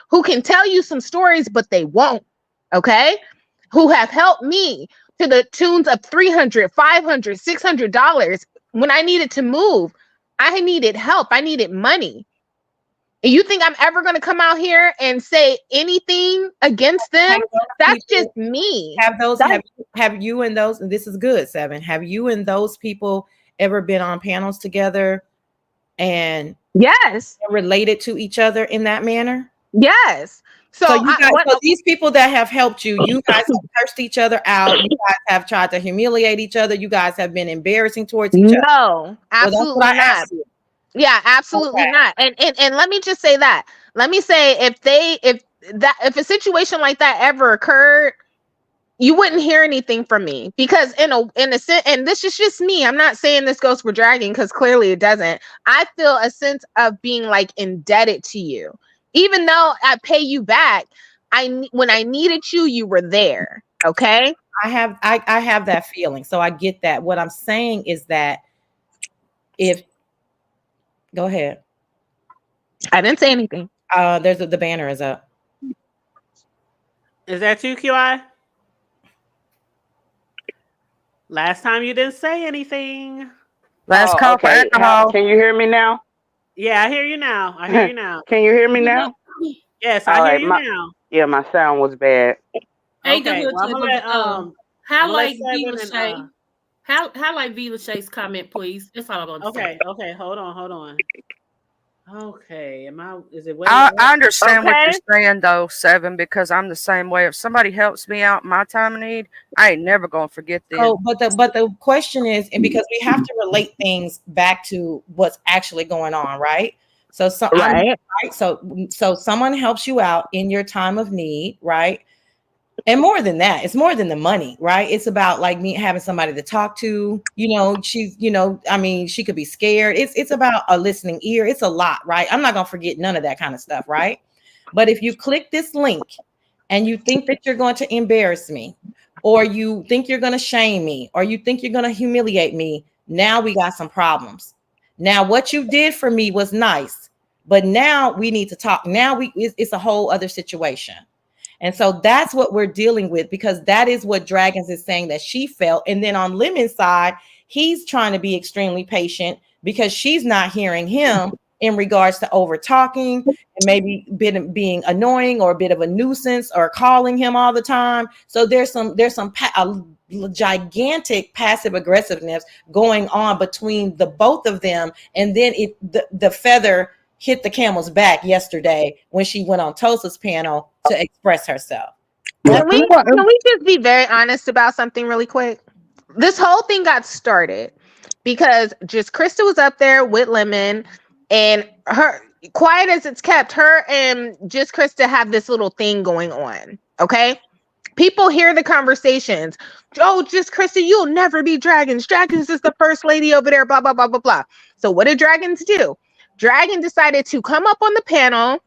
who can tell you some stories, but they won't, okay? Who have helped me to the tunes of $300, $500, $600 when I needed to move. I needed help. I needed money. And you think I'm ever going to come out here and say anything against them? That's just me. Have you and those, and this is good, Seven, have you and those people ever been on panels together and yes, related to each other in that manner? Yes. So you guys, these people that have helped you, you guys have cursed each other out. You guys have tried to humiliate each other. You guys have been embarrassing towards each other. No, absolutely not. Yeah, absolutely not. And let me just say that. Let me say if a situation like that ever occurred, you wouldn't hear anything from me because in a sense, and this is just me. I'm not saying this goes for dragging because clearly it doesn't. I feel a sense of being like indebted to you. Even though I pay you back, when I needed you, you were there. Okay. I have that feeling. So I get that. What I'm saying is that go ahead. I didn't say anything. The banner is up. Is that you, QI? Last time you didn't say anything. Last Oh, call for okay. alcohol. Can you hear me now? Yeah, I hear you now. I hear you now. Can you hear me now? Yes, All I hear right. you now. My sound was bad. Ain't the Okay, hood well type of I'm gonna let highlight Seven Vila and Shay. Highlight Vila Shay's comment, please. That's all I'm going to say. okay, hold on. Okay, is it way I up? understand what you're Okay. saying though, Seven, because I'm the same way. If somebody helps me out in my time of need, I ain't never gonna forget them. So, but the question is, and because we have to relate things back to what's actually going on, right? Right. Right. So someone helps you out in your time of need, right? And more than that, it's more than the money, right? It's about like me having somebody to talk to. I mean, she could be scared. It's about a listening ear. It's a lot, right? I'm not gonna forget none of that kind of stuff, right? But if you click this link and you think that you're going to embarrass me, or you think you're going to shame me, or you think you're going to humiliate me, now we got some problems. Now, what you did for me was nice, but now we need to talk. Now it's a whole other situation. And so that's what we're dealing with, because that is what Dragons is saying that she felt. And then on Lemon's side, he's trying to be extremely patient because she's not hearing him in regards to over talking and maybe being annoying or a bit of a nuisance or calling him all the time. So there's a gigantic passive aggressiveness going on between the both of them. And then the feather hit the camel's back yesterday when she went on Tulsa's panel to express herself. Can we just be very honest about something really quick? This whole thing got started because just Krista was up there with Lemon, and her, quiet as it's kept, her and just Krista have this little thing going on. Okay. People hear the conversations. Oh, just Krista, you'll never be Dragons. Dragons is the first lady over there, blah, blah, blah, blah, blah. So what did Dragons do? Dragon decided to come up on the panel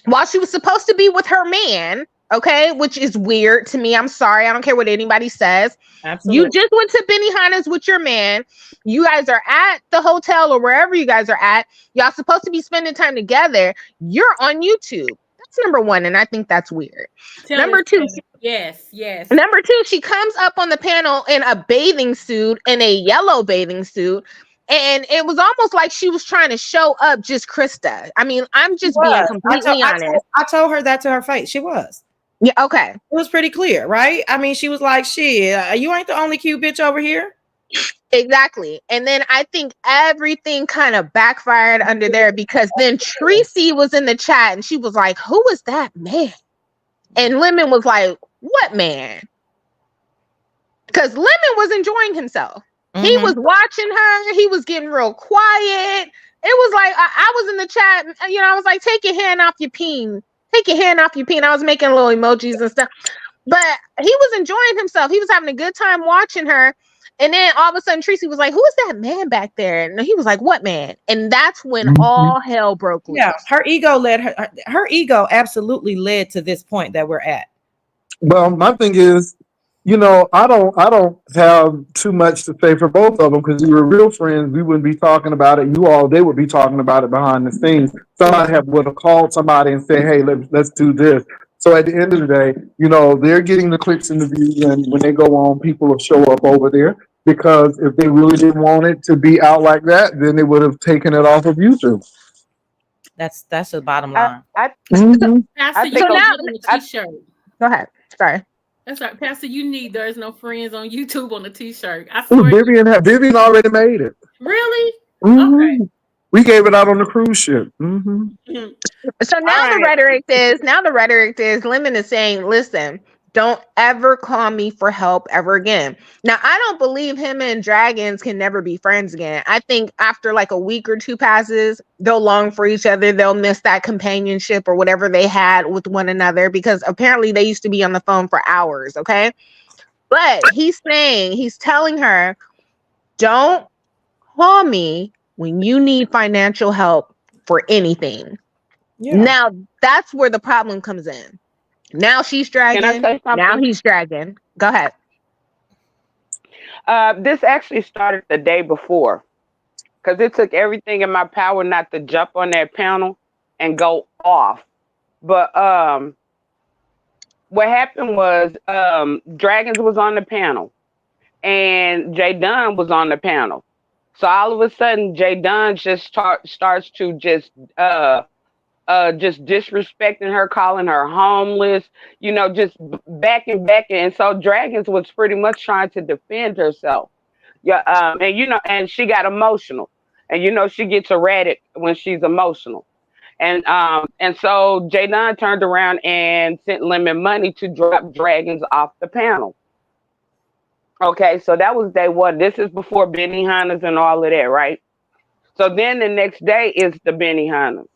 while she was supposed to be with her man, okay, which is weird to me. I'm sorry. I don't care what anybody says. Absolutely. You just went to Benihana's with your man. You guys are at the hotel or wherever you guys are at. Y'all supposed to be spending time together. You're on YouTube. That's number one, and I think that's weird. Number two, yes. Number two, she comes up on the panel in a bathing suit, in a yellow bathing suit. And it was almost like she was trying to show up just Krista. I mean, I'm just being completely honest. I told her that to her face. She was. Yeah, okay. It was pretty clear, right? I mean, she was like, shit, you ain't the only cute bitch over here. Exactly. And then I think everything kind of backfired under there, because then Tracy was in the chat and she was like, who is that man? And Lemon was like, what man? Because Lemon was enjoying himself. Mm-hmm. He was watching her. He was getting real quiet. It was like, I was in the chat, I was like, take your hand off your peen. Take your hand off your peen. I was making little emojis and stuff. But he was enjoying himself. He was having a good time watching her. And then all of a sudden, Tracy was like, who is that man back there? And he was like, what man? And that's when all hell broke loose. Yeah, her ego her ego absolutely led to this point that we're at. Well, my thing is, I don't have too much to say for both of them, because we were real friends. We wouldn't be talking about it. They would be talking about it behind the scenes. Somebody would have called somebody and say, hey, let's do this. So at the end of the day, they're getting the clicks and the views, and when they go on, people will show up over there, because if they really didn't want it to be out like that, then they would have taken it off of YouTube. That's the bottom line. Pastor, you now, on the t-shirt. Go ahead. Sorry. That's right, Pastor. You need There's No Friends on YouTube on the t-shirt. I Ooh, swear. Vivian already made it. Really? Okay. We gave it out on the cruise ship. So now the rhetoric is Lemon is saying, listen, don't ever call me for help ever again. Now, I don't believe him and Dragons can never be friends again. I think after like a week or two passes, they'll long for each other. They'll miss that companionship or whatever they had with one another, because apparently they used to be on the phone for hours. Okay. But he's telling her, don't call me when you need financial help for anything. Yeah. Now that's where the problem comes in. Now she's dragging. Now he's dragging. Go ahead. This actually started the day before, because it took everything in my power not to jump on that panel and go off. But what happened was Dragons was on the panel and Jay Dunn was on the panel. So all of a sudden, Jay Dunn just starts to just disrespecting her, calling her homeless, just backing. And so Dragons was pretty much trying to defend herself. Yeah, and she got emotional, and she gets erratic when she's emotional. And so Jadon turned around and sent Lemon money to drop Dragons off the panel. Okay, so that was day one. This is before Benny Hunters and all of that, right? So then the next day is the Benny Hunters.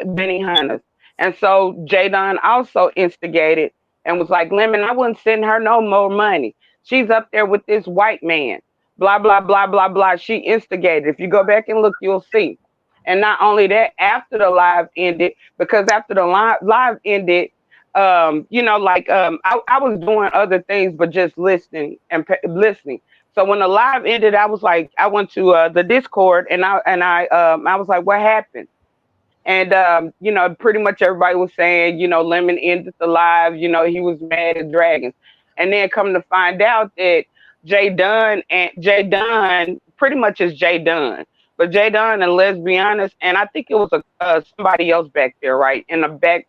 Benny Hunters. And so Jadon also instigated and was like, Lemon, I wouldn't send her no more money. She's up there with this white man. Blah, blah, blah, blah, blah. She instigated. If you go back and look, you'll see. And not only that, after the live ended, because after the live ended, I was doing other things, but just listening and listening. So when the live ended, I was like, I went to the Discord and I was like, what happened? And pretty much everybody was saying, Lemon ended the live, he was mad at Dragons. And then come to find out that Jay Dunn pretty much is Jay Dunn. But Jay Dunn, and let's be honest, and I think it was somebody else back there, right? In the back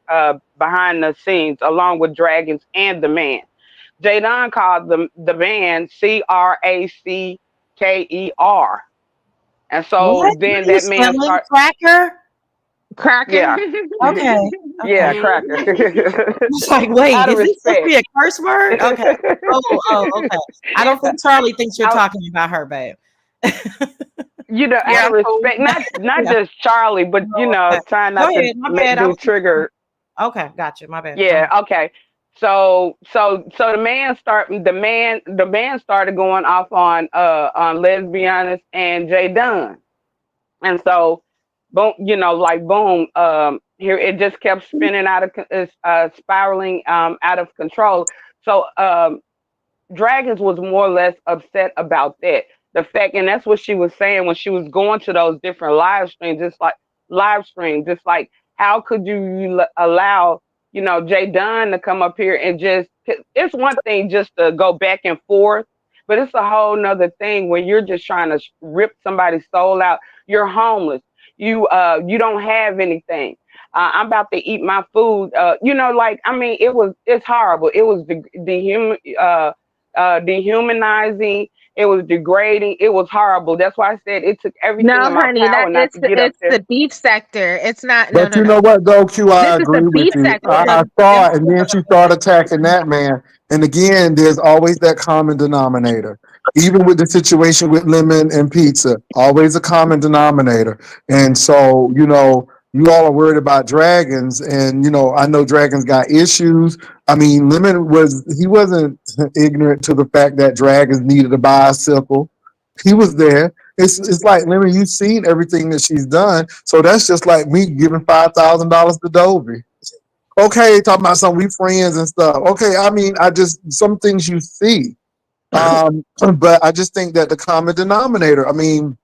behind the scenes, along with Dragons and the man. Jay Dunn called the man Cracker. And so then that man started Cracker. Cracker. Yeah. Okay. Yeah, Okay. cracker. It's like, wait, Out of is this supposed to respect. be a curse word? Okay. Oh, okay. I don't think Charlie thinks you're I- talking about her, babe. out Yeah, of respect, not Yeah. just Charlie, but Okay. trying Go not to ahead. My bad. I do was trigger. okay. Gotcha. My bad. Yeah, okay. The man started going off on Let's Be Honest and Jay Dunn. And so boom, like boom, here it just kept spinning spiraling out of control. So Dragons was more or less upset about that. The fact, and that's what she was saying when she was going to those different live streams, just like how could you allow Jay Dunn to come up here and it's one thing just to go back and forth, but it's a whole nother thing when you're just trying to rip somebody's soul out. You're homeless. You don't have anything. I'm about to eat my food. It's horrible. It was dehumanizing. It was degrading. It was horrible. That's why I said it took everything No, in my honey, power that not to get up it's there. the beef sector. It's not. No, But no, you no. know what, though, Q, I This is the agree with beef you. sector. I saw it, and then she started attacking that man. And again, there's always that common denominator. Even with the situation with lemon and pizza, always a common denominator. And so, you all are worried about Dragons, and I know Dragons got issues. I mean, he wasn't ignorant to the fact that Dragons needed a bicycle. He was there. It's like Lemon, you've seen everything that she's done. So that's just like me giving $5,000 to Dovey. Okay, talking about some we friends and stuff. Okay, I mean, some things you see. But I just think that the common denominator, I mean,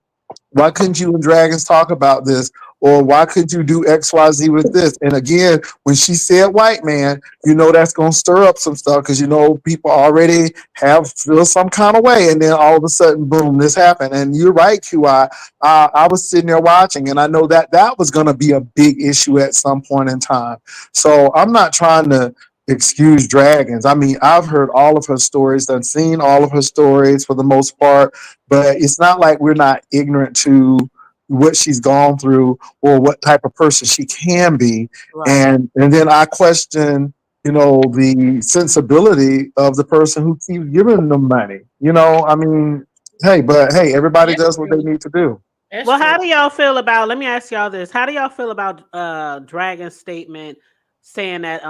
why couldn't you and Dragons talk about this? Or why could you do XYZ with this? And again, when she said white man, that's going to stir up some stuff because, people already feel some kind of way. And then all of a sudden, boom, this happened. And you're right, QI. I was sitting there watching, and I know that was going to be a big issue at some point in time. So I'm not trying to excuse Dragons. I mean, I've heard all of her stories. I've seen all of her stories for the most part, but it's not like we're not ignorant to what she's gone through or what type of person she can be. Right. And then I question, the sensibility of the person who keeps giving them money. I mean, hey, everybody That's does what they true. need to do. That's Well, true. how do y'all feel about? Let me ask y'all this: how do y'all feel about Dragon's statement saying that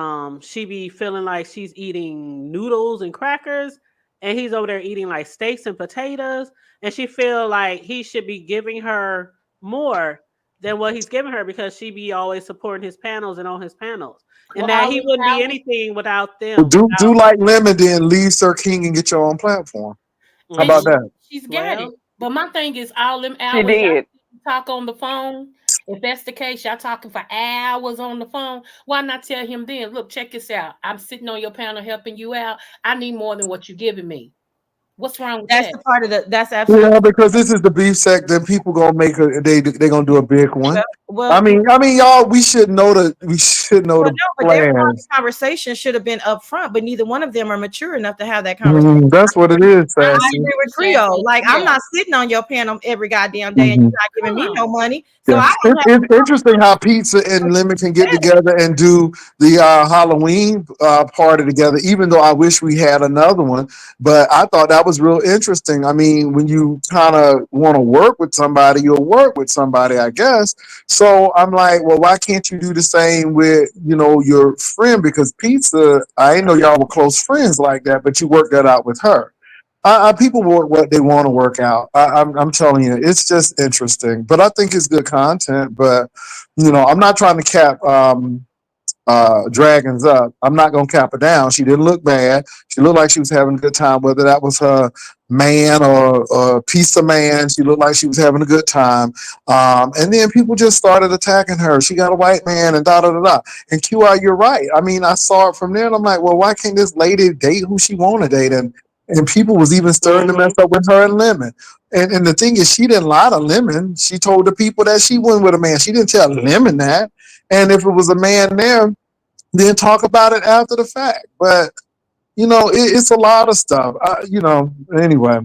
she be feeling like she's eating noodles and crackers, and he's over there eating like steaks and potatoes, and she feel like he should be giving her more than what he's giving her because she be always supporting his panels and on his panels, and Well, that all he this wouldn't be power. anything without Well, them. do like Lemon, then leave Sir King and get your own platform. How And about that? she's got it. Well, But my thing is, all them She hours y'all did. talk on the phone. If that's the case, y'all talking for hours on the phone. Why not tell him then? Look, check this out. I'm sitting on your panel helping you out. I need more than what you're giving me. What's wrong with That's that? the part of that's absolutely. Yeah, because this is the beef sec. Then people gonna make they gonna do a big one. Well, Y'all, we should know the no, but their plans. conversation should have been up front, but neither one of them are mature enough to have that conversation. That's what it is, I Sassy. agree with Trio. Like, I'm Yeah. not sitting on your panel every goddamn day and you're not giving me no money. So Yeah. I don't have It's interesting how Pizza and Lemon can get together and do the Halloween party together, even though I wish we had another one. But I thought that was real interesting. I mean, when you kind of want to work with somebody, you'll work with somebody, I guess. So I'm like, well, why can't you do the same with, your friend? Because Pizza, I didn't know y'all were close friends like that, but you worked that out with her. People work what they want to work out. I'm telling you, it's just interesting. But I think it's good content. But I'm not trying to cap Dragons up. I'm not gonna cap her down. She didn't look bad. She looked like she was having a good time, whether that was her man or piece of man. She looked like she was having a good time. And then people just started attacking her. She got a white man and da da da da. And QI, you're right. I mean, I saw it from there, and I'm like, well, why can't this lady date who she want to date? And people was even starting to mess up with her and Lemon. And the thing is, she didn't lie to Lemon. She told the people that she went with a man. She didn't tell Lemon that. And if it was a man there, then talk about it after the fact. But it's a lot of stuff. Anyway,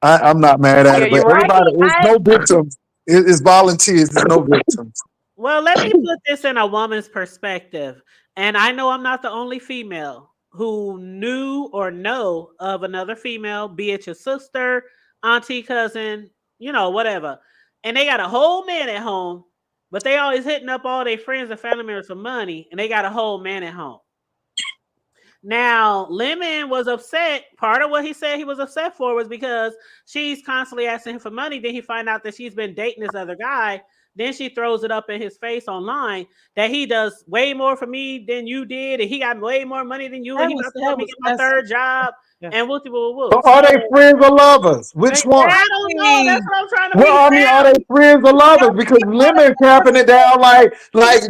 I'm not mad at Yeah, it. But you're right. everybody, it's no victims. It's volunteers. There's no victims. Well, let me put this in a woman's perspective. And I know I'm not the only female who knew or know of another female, be it your sister, auntie, cousin, whatever. And they got a whole man at home, but they always hitting up all their friends and family members for money, and they got a whole man at home. Now, Lemon was upset. Part of what he said he was upset for was because she's constantly asking him for money. Then he find out that she's been dating this other guy. Then she throws it up in his face online that he does way more for me than you did, and he got way more money than you, and he about to help me get my third job. Yeah. And whoopty woo woo. Are they friends or lovers? Which one? I don't know. That's what I'm trying to Well, I mean, are they friends or lovers? Because Lemon capping it down like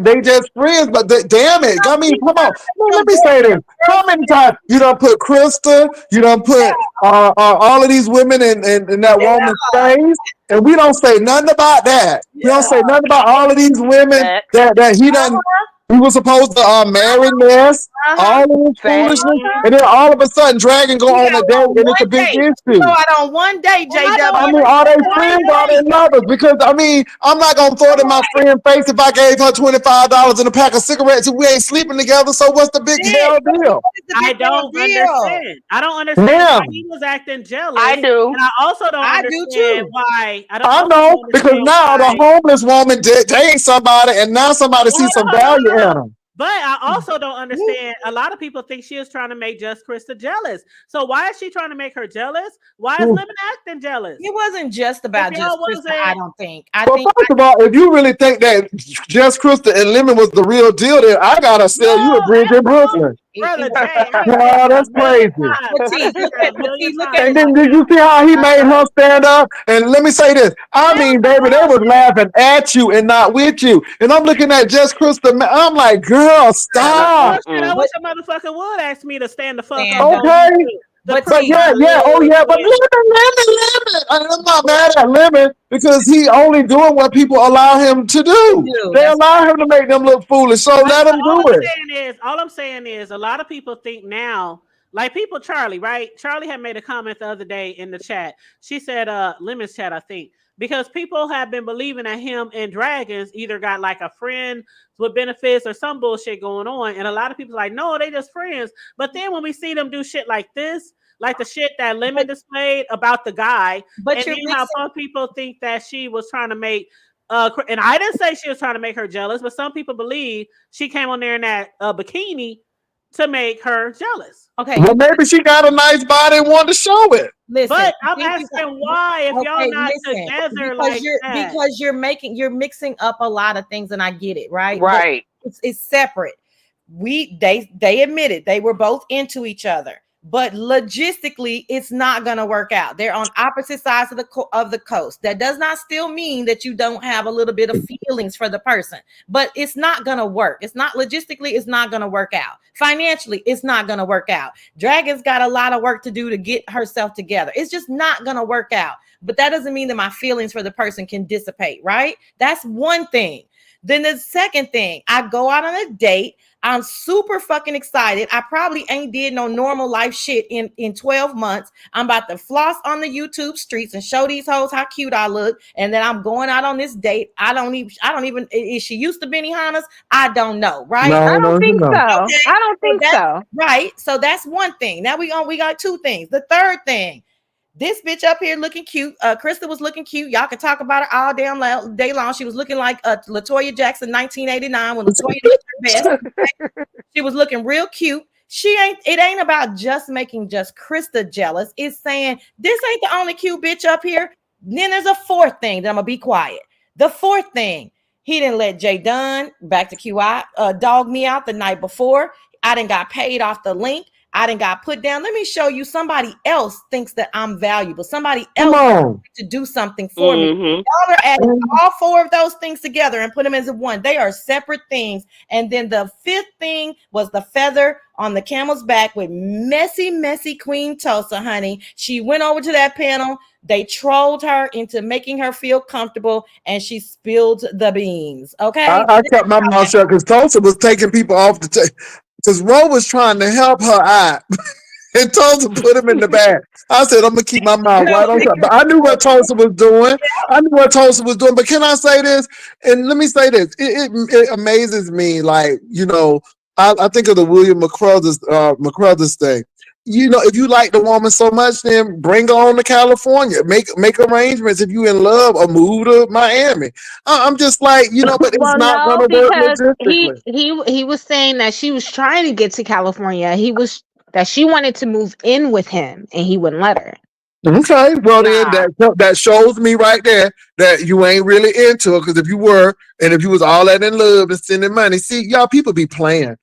they just friends. But damn it, I mean, come on. Let me say this. How many times you done put Krista, you done put all of these women in that woman's face, and we don't say nothing about that. We don't say nothing about all of these women that he done. He was supposed to marry Ness, all of this foolishness, and then all of a sudden Dragon go on a date and it's a big issue. Go out on one day, JW. I mean, are they friends or are they lovers? Because I mean, I'm not gonna throw it in my friend's face if I gave her $25 and a pack of cigarettes and we ain't sleeping together. So what's the big hell deal? I don't understand. I don't understand why he was acting jealous. I do. And I also don't understand why. I know because now the homeless woman dating somebody and now somebody sees some value in them. But I also don't understand. A lot of people think she is trying to make Just Krista jealous. So why is she trying to make her jealous? Why is Lemon acting jealous? It wasn't just about Just Krista, I don't think. First of all, if you really think that Just Krista and Lemon was the real deal, then I gotta sell you a bridge in Brooklyn. Brother, wow, that's crazy. And then did you see how he made her stand up? And let me say this. I mean, baby, they was laughing at you and not with you. And I'm looking at Just Krista. I'm like, girl, stop. I wish a motherfucker would ask me to stand the fuck up. Okay. But yeah, but Lemon. I'm not mad at Lemon because he only doing what people allow him to do. They allow him to make them look foolish, so let him do it. All I'm saying is a lot of people think now, like Charlie, right? Charlie had made a comment the other day in the chat. She said, Lemon's chat, I think, because people have been believing that him and Dragons either got like a friend with benefits or some bullshit going on. And a lot of people are like, no, they just friends. But then when we see them do shit like this, like the shit that Lemon displayed about the guy, and then how some people think that she was trying to make, and I didn't say she was trying to make her jealous, but some people believe she came on there in that bikini to make her jealous. Okay. Well, maybe she got a nice body and wanted to show it. Listen, but I'm asking why if y'all not together like that. Because you're mixing up a lot of things, and I get it, right? Right. It's separate. They admitted they were both into each other. but logistically it's not going to work out. They're on opposite sides of the coast. That does not still mean that you don't have a little bit of feelings for the person, but it's not going to work. It's not logistically, it's not going to work out. Financially, it's not going to work out. Dragon's got a lot of work to do to get herself together. It's just not going to work out. But that doesn't mean that my feelings for the person can dissipate, right? That's one thing. Then the second thing, I go out on a date. I'm super fucking excited. I probably ain't did no normal life shit in 12 months. I'm about to floss on the YouTube streets and show these hoes how cute I look. And then I'm going out on this date. I don't even, is she used to Benihana's? I don't know, right? No, I don't think so. Okay. I don't think so. Right. So that's one thing. Now we got two things. The third thing, this bitch up here looking cute. Krista was looking cute. Y'all can talk about her all damn day long. She was looking like LaToya Jackson 1989 when LaToya did her best. She was looking real cute. It ain't about just making just Krista jealous. It's saying this ain't the only cute bitch up here. Then there's a fourth thing that I'm gonna be quiet. The fourth thing, he didn't let Jay Dunn, back to QI, dog me out the night before. I done got paid off the link. I done got put down. Let me show you, somebody else thinks that I'm valuable. Somebody else wants to do something for me. Y'all are adding all four of those things together and put them as one. They are separate things. And then the fifth thing was the feather on the camel's back with messy Queen Tulsa, honey. She went over to that panel. They trolled her into making her feel comfortable, and she spilled the beans. Okay, I kept my mouth shut because Tulsa was taking people off the table. Because Ro was trying to help her out. And Tulsa put him in the bag. I said, I'm going to keep my mouth right on top. But I knew what Tulsa was doing. But can I say this? And let me say this. It amazes me. Like, you know, I think of the William McCruthers thing. You know, if you like the woman so much, then bring her on to California. Make arrangements if you in love, or move to Miami. I'm just like, you know, but it's not going to work logistically. He was saying that she was trying to get to California. That she wanted to move in with him, and he wouldn't let her. Okay, well then that shows me right there that you ain't really into it. Because if you were, and if you was all that in love and sending money, see, y'all, people be playing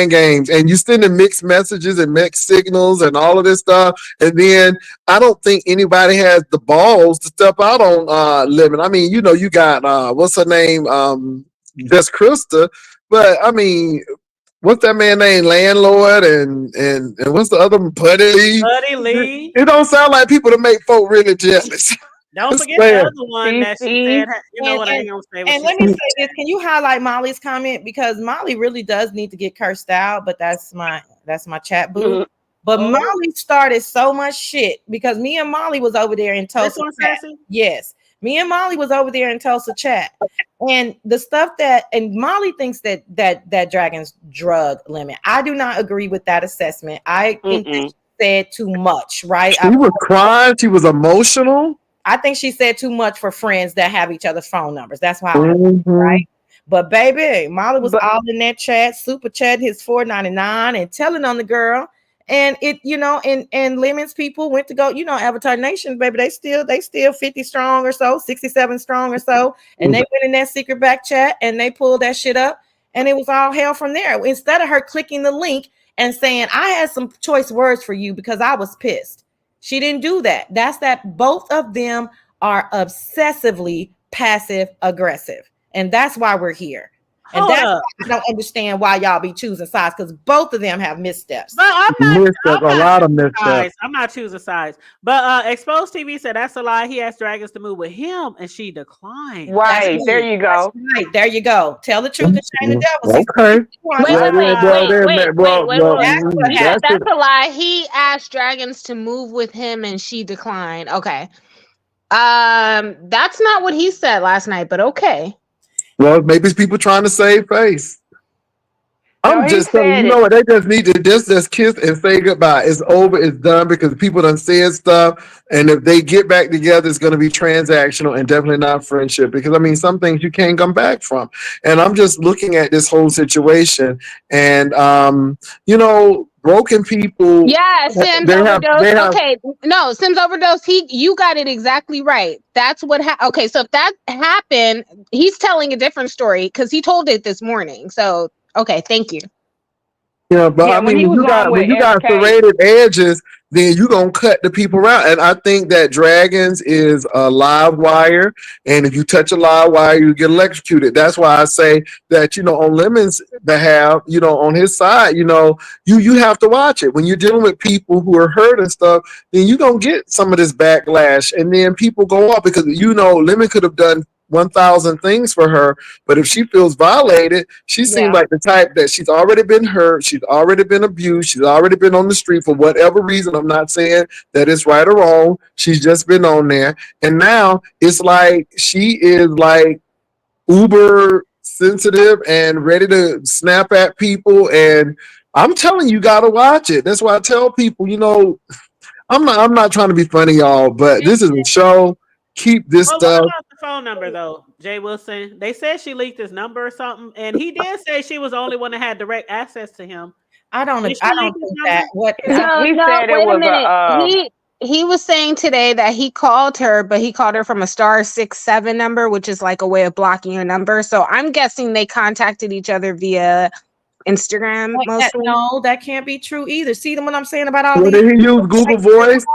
games, and you sending mixed messages and mixed signals and all of this stuff. And then I don't think anybody has the balls to step out on Lemon. I mean, you know, you got what's her name, just Krista, but I mean, what's that man named Landlord and what's the other one? Putty Lee. It don't sound like people to make folk really jealous. Don't forget the other one that she said. You know what I ain't gonna say. And let me say this: can you highlight Molly's comment, because Molly really does need to get cursed out? But that's my chat boo. But Molly started so much shit because me and Molly was over there in Tulsa. Yes. Me and Molly was over there in Tulsa chat, and the stuff and Molly thinks that Dragon's drug Lemon. I do not agree with that assessment. I think that she said too much, right? She was crying. She was emotional. I think she said too much for friends that have each other's phone numbers. That's why, right? But baby, Molly was all in that chat, super chat his $4.99 and telling on the girl. And it, you know, and Lemon's people went to go, you know, Avatar Nation, baby, they still 50 strong or so, 67 strong or so. And they went in that secret back chat and they pulled that shit up, and it was all hell from there. Instead of her clicking the link and saying, I had some choice words for you because I was pissed. She didn't do that. That's that both of them are obsessively passive aggressive. And that's why we're here. And that's why I don't understand why y'all be choosing sides, because both of them have missteps. But I'm not choosing sides. But Exposed TV said that's a lie. He asked Dragons to move with him, and she declined. Right. There you go. Right. There you go. Tell the truth and shame the devil. Okay. Wait. That's a lie. He asked Dragons to move with him, and she declined. Okay. That's not what he said last night, but okay. Well, maybe it's people trying to save face. I'm just saying, you know what? They just need to just kiss and say goodbye. It's over. It's done, because people done said stuff. And if they get back together, it's going to be transactional and definitely not friendship. Because, I mean, some things you can't come back from. And I'm just looking at this whole situation. And, you know, broken people. Yeah, Sims overdose. Okay, no, Sims overdose. You got it exactly right. That's what happened. Okay, so if that happened, he's telling a different story because he told it this morning. So, okay, thank you. Yeah, but Yeah, I when mean, he was on with when you got SK. serrated edges, then you gonna cut the people around. And I think that Dragons is a live wire, and if you touch a live wire, you get electrocuted. That's why I say that on Lemon's behalf, on his side, you have to watch it when you're dealing with people who are hurt and stuff. Then you gonna get some of this backlash, and then people go off because Lemon could have done 1,000 things for her, but if she feels violated, she seems Yeah. like the type that she's already been hurt, she's already been abused, she's already been on the street for whatever reason. I'm not saying that it's right or wrong. She's just been on there. And now it's like she is like uber sensitive and ready to snap at people. And I'm telling you, gotta watch it. That's why I tell people, I'm not trying to be funny, y'all, but this is a show. Keep this Well, what stuff. about the phone number though, Jay Wilson? They said she leaked his number or something, and he did say she was the only one that had direct access to him. I don't Did I she leak don't his think number? that what No, He no, said it wait a was minute. a He was saying today that he called her, but he called her from a *67 number, which is like a way of blocking your number. So I'm guessing they contacted each other via Instagram like that. mostly. No, that can't be true either. See what I'm saying about all Well, these did he use Google Voice?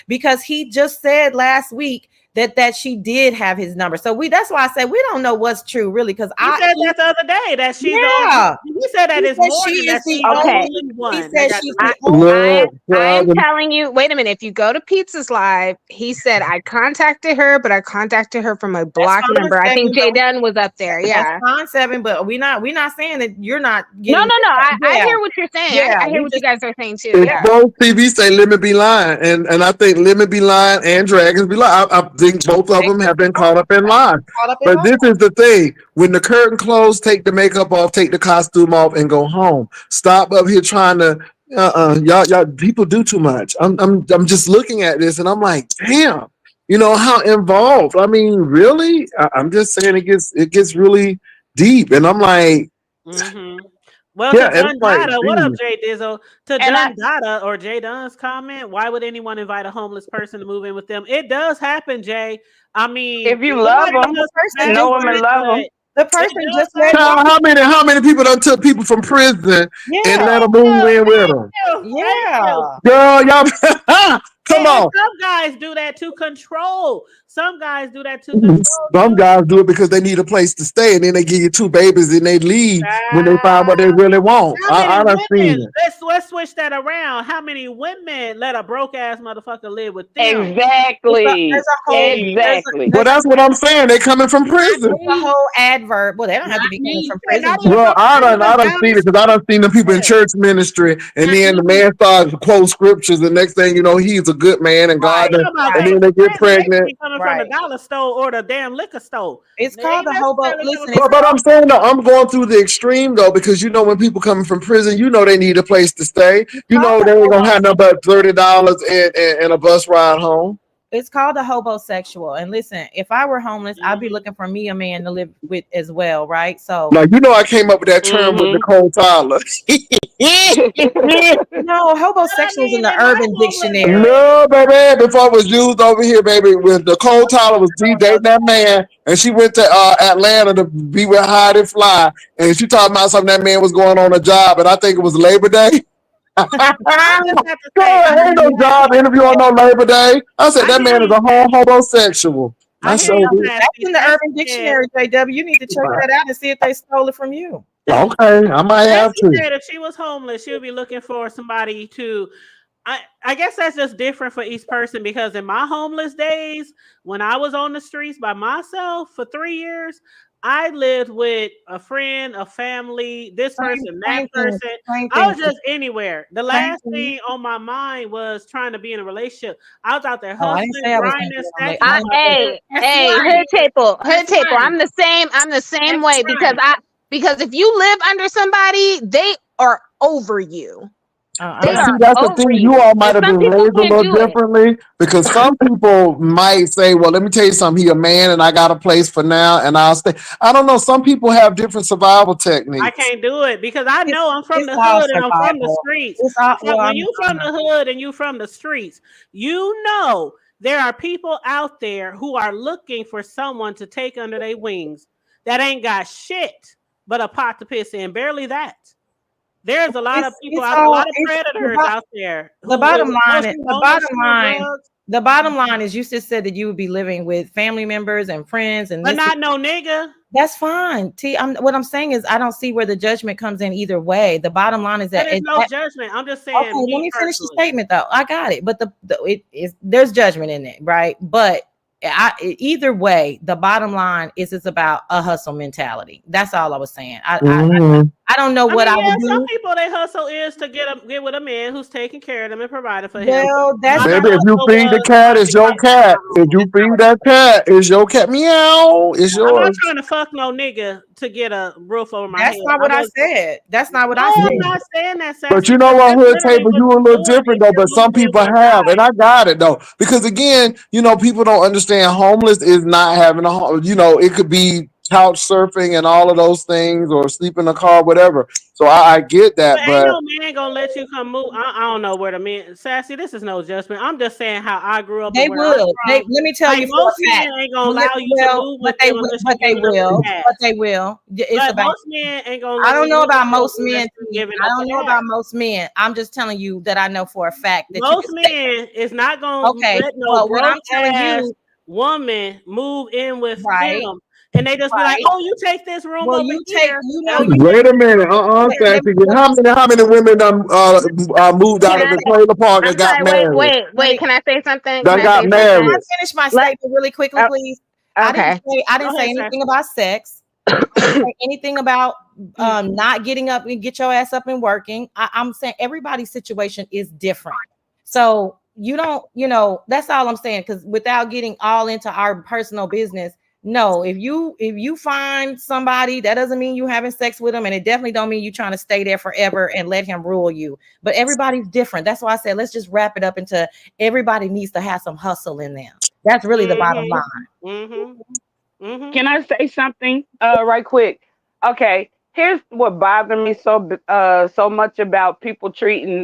because he just said last week that she did have his number. So that's why I said we don't know what's true really because He said that the other day that she's the yeah. only. He said that He this said morning she that is the she's the Okay. only He one said that got she's the. the only Look, I am brother. telling you, wait a minute. If you go to Pizza's Live, he said I contacted her, but I contacted her from a blocked fine, number. I think Seven, Jay but Dunn was up there. that's Yeah. fine, Seven. But we're not saying that you're not No, getting. no, no. I Yeah, hear what you're saying. yeah. I hear We what you just guys are saying too. It's Yeah. both TV say Lemon be lying, and I think Lemon be lying and Dragons be lying. I think both of them have been caught up in lies. caught up in But lies. this is the thing: when the curtain closed, take the makeup off, take the costume off, and go home. Stop up here trying to. Y'all, people do too much. I'm just looking at this, and I'm like, damn. How involved? I mean, really? I'm just saying it gets really deep, and I'm like, Mm-hmm. Well, to yeah, and I'm Dun like, Dada, what up, geez. Jay Dizzle? To And I Dun Dada or Jay Dunn's comment, why would anyone invite a homeless person to move in with them? It does happen, Jay. I mean, if you love nobody them, does person bad just know them for and it, love but them. the it person does just let happen. Child, how many people done took people from prison and yeah, let them move in with Thank them? you. Thank you. yeah. Girl, y'all, come And on. some guys do that to control. Some guys do that to control Some too. guys do it because they need a place to stay, and then they give you two babies, and they leave when they find what they Child. really want. How many I done seen women? it. Let's switch that around. How many women let a broke ass motherfucker live with them? Exactly. Exactly. Well, that's what I'm saying. They coming from prison. There's a whole adverb. Well, they don't have to Not be coming me. from Yeah, prison. not even Well, from I prison, done, but I done down seen the it because I done seen the people in street. church ministry, and Not then the me. man starts to quote scriptures, and next thing you know, he's a good man, and Right. God, You know about and coming then Right, they from get prison. They could pregnant. be coming from the right. dollar store or the damn liquor store. It's They called ain't the hobo. necessarily coming Listen, from it's But called I'm saying though, I'm going through the extreme though, because when people coming from prison, they need a place to stay. the They ain't gonna hobo. have nothing but $30 and a bus ride home. It's called a hobosexual. And listen, if I were homeless, I'd be Mhm. looking for me a man to live with as well, right? So Like I came up with that term with Mm-hmm. Nicole Tyler. no, But I hobosexuals in mean, the in my Urban homeless Dictionary. dream, No, baby, before it was used over here, baby. When Nicole Tyler was dating that man, and she went to Atlanta to be with Heidi Fly, and she talking about something that man was going on a job, and I think it was Labor Day. I just have to say, Girl, ain't no job interview on no Labor Day. I said I that hear man is you, a whole Sassy. homosexual. I I hear Yeah, showed you, it. that's Sassy. in the Urban Sassy said, Dictionary, JW. You need to check that out and see if they stole it from you. Okay, I might have Sassy to. said if she was homeless, she would be looking for somebody to. I guess that's just different for each person because in my homeless days, when I was on the streets by myself for 3 years, I lived with a friend, a family, this person, that Same thing. person. Same I thing. was just anywhere. The Same last thing. thing on my mind was trying to be in a relationship. I was out there Oh, I didn't hustling, say I was going to grinding, be on it. stacking my Hey, That's hey, right. hood That's table. right. I'm the same. I'm the same That's way because right. because if you live under somebody, they are over you. I'm They But not. see, are that's the over thing. You you. all might And have some been people raised a can't little do it. differently because some people might say, well, let me tell you something. He a man and I got a place for now and I'll stay. I don't know. Some people have different survival I techniques. can't do it because I It's, know I'm from it's the all hood and I'm from the survival. streets. It's all. Well, When you I'm from not. the hood and you from the streets, you know there are people out there who are looking for someone to take under their wings that ain't got shit but a pot to piss in, barely that. There's a lot of It's people it's out, a all lot of it's predators out there the who bottom line is mostly homeless, steal drugs, the bottom line is you just said that you would be living with family members and friends and but this. not no nigga. That's fine. What I'm saying is I don't see where the judgment comes in either way. The bottom line is That that is no judgment. I'm just saying okay, let me me finish the personally. statement though. I got it, but it is there's judgment in it, right? But either way, the bottom line is it's about a hustle mentality. That's all I was saying. I don't know I what mean, I yeah, would some do. people they hustle is to get with a man who's taking care of them and providing for him. Well, that's My Baby, if you hustle feed the was cat, trying it's to your get cat. If you feed that cat, it's your cat. Meow, it's I'm not yours. trying to fuck no nigga to get a roof over my that's head. not I what I was said. That's not what no, I I'm said. not saying that, But Sassy, you know because what, that's Hood literally Table, what you a you're little doing different if though. you're But some moving people with a have, guy. and I got it though. Because again, people don't understand. Homeless is not having a home. It could be couch surfing and all of those things, or sleep in a car, whatever. So I get But that, ain't but no man gonna let you come move. I don't know where the men, Sassy. This is no judgment. I'm just saying how I grew up and They where I'm will. Let from. me tell Like you for most a fact. men ain't gonna allow you to Well, move with them unless you giving them the cash. but they will. It's But about. most men ain't gonna I let don't you know live with about them most unless men. you T. giving I up don't the know cash. about most men. I'm just telling you that I know for a fact that you can Most say. men is not gonna Okay, let no well, what broke I'm telling ass you, woman move in with right, them, and they just be like, right. "Oh, you take this room Well, over you take, here, you and know, oh, you you take wait a this minute. room over here." let me, How many women moved out Can of I? the trailer park and I'm got sorry. Wait, married? wait, let wait. me. Can I say something? Can That I got say Can I something? married. finish my Let. statement really quickly, Oh, please? okay. I Go didn't say ahead, sir. anything about sex. I didn't say anything about not getting up and get your ass up and working. I'm saying everybody's situation is different. So you don't, that's all I'm saying. Because without getting all into our personal business, no, if you find somebody, that doesn't mean you having sex with them, and it definitely don't mean you trying to stay there forever and let him rule you. But everybody's different. That's why I said let's just wrap it up into everybody needs to have some hustle in them. That's really the bottom line. Mhm. Mhm. Can I say something right quick? Okay, here's what bothered me so much about people treating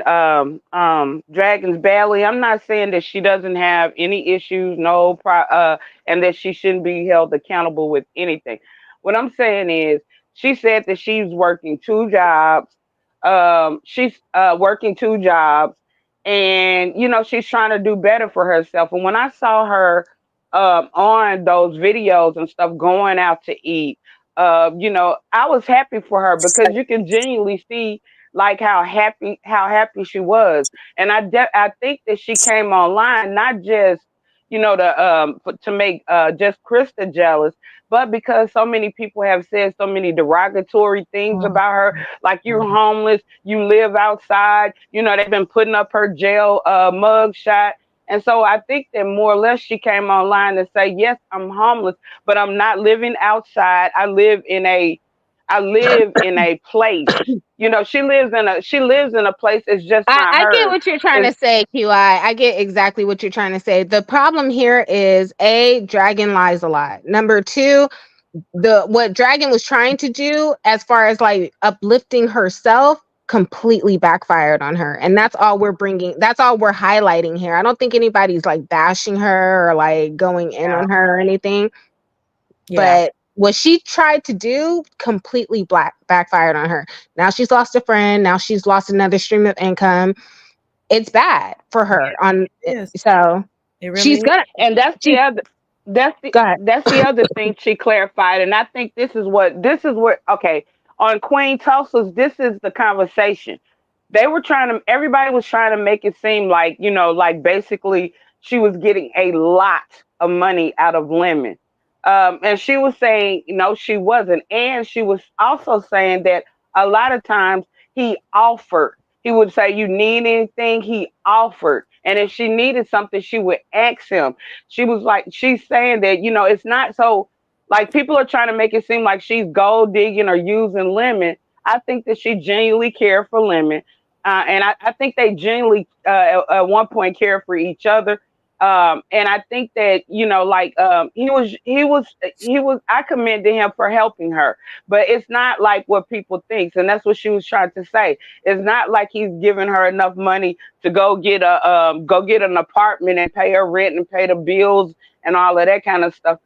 dragons badly. I'm not saying that she doesn't have any issues, and that she shouldn't be held accountable with anything. What I'm saying is, she said that she's working two jobs. She's working two jobs, and she's trying to do better for herself. And when I saw her on those videos and stuff going out to eat. I was happy for her because you can genuinely see like how happy she was, and I think that she came online not just to make just Krista jealous, but because so many people have said so many derogatory things about her, like you're homeless, you live outside. They've been putting up her jail mug shot. And so I think that more or less she came online to say, yes, I'm homeless, but I'm not living outside. I live in a place. She lives in a place. It's just not I get hers. what you're trying to It's, say, QI. I get exactly what you're trying to say. The problem here is A, Dragon lies a lot. Number two, what Dragon was trying to do as far as like uplifting herself completely backfired on her. And that's all we're highlighting here. I don't think anybody's like bashing her or like going in Yeah. on her or anything. Yeah. But what she tried to do completely backfired on her. Now she's lost a friend. Now she's lost another stream of income. It's bad for her. Yes. So It really she's is. gonna. and that's She's the other. That's the go ahead. that's the other thing she clarified, and I think this is what. Okay, on Queen Tulsa's, this is the conversation. Everybody was trying to make it seem like, like basically she was getting a lot of money out of Lemon. And she was saying, no, she wasn't. And she was also saying that a lot of times he offered. He would say, you need anything? He offered. And if she needed something, she would ask him. She's saying that, it's not so, like, people are trying to make it seem like she's gold digging or using Lemon. I think that she genuinely cared for Lemon. And I think they genuinely at one point cared for each other. And I think that, I commended him for helping her, but it's not like what people think. And that's what she was trying to say. It's not like he's giving her enough money to go get an apartment and pay her rent and pay the bills and all of that kind of stuff.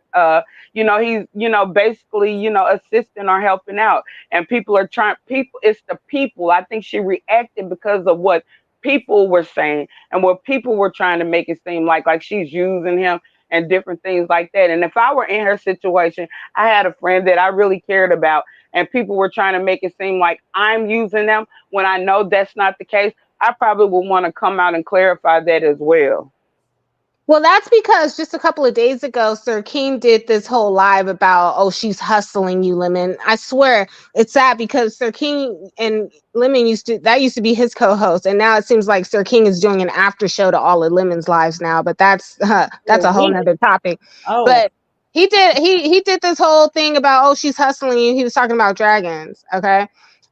He's, basically, assisting or helping out. And it's the people. I think she reacted because of what people were saying and what people were trying to make it seem like she's using him and different things like that. And if I were in her situation, I had a friend that I really cared about, and people were trying to make it seem like I'm using them when I know that's not the case, I probably would want to come out and clarify that as well. Well, that's because just a couple of days ago, Sir King did this whole live about, oh, she's hustling you, Lemon. I swear it's sad because Sir King and Lemon used to be his co-host, and now it seems like Sir King is doing an after show to all of Lemon's lives now. But that's a whole nother topic. Oh, But he did this whole thing about, oh, she's hustling you. He was talking about dragons, okay,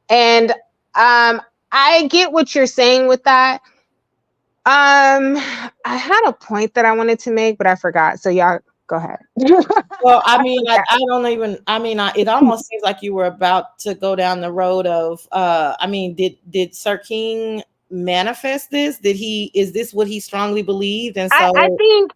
and I get what you're saying with that. I had a point that I wanted to make, but I forgot. So y'all go ahead. well, I mean, I don't even. I mean, it almost seems like you were about to go down the road of. I mean, did Sir King manifest this? Is this what he strongly believed? And so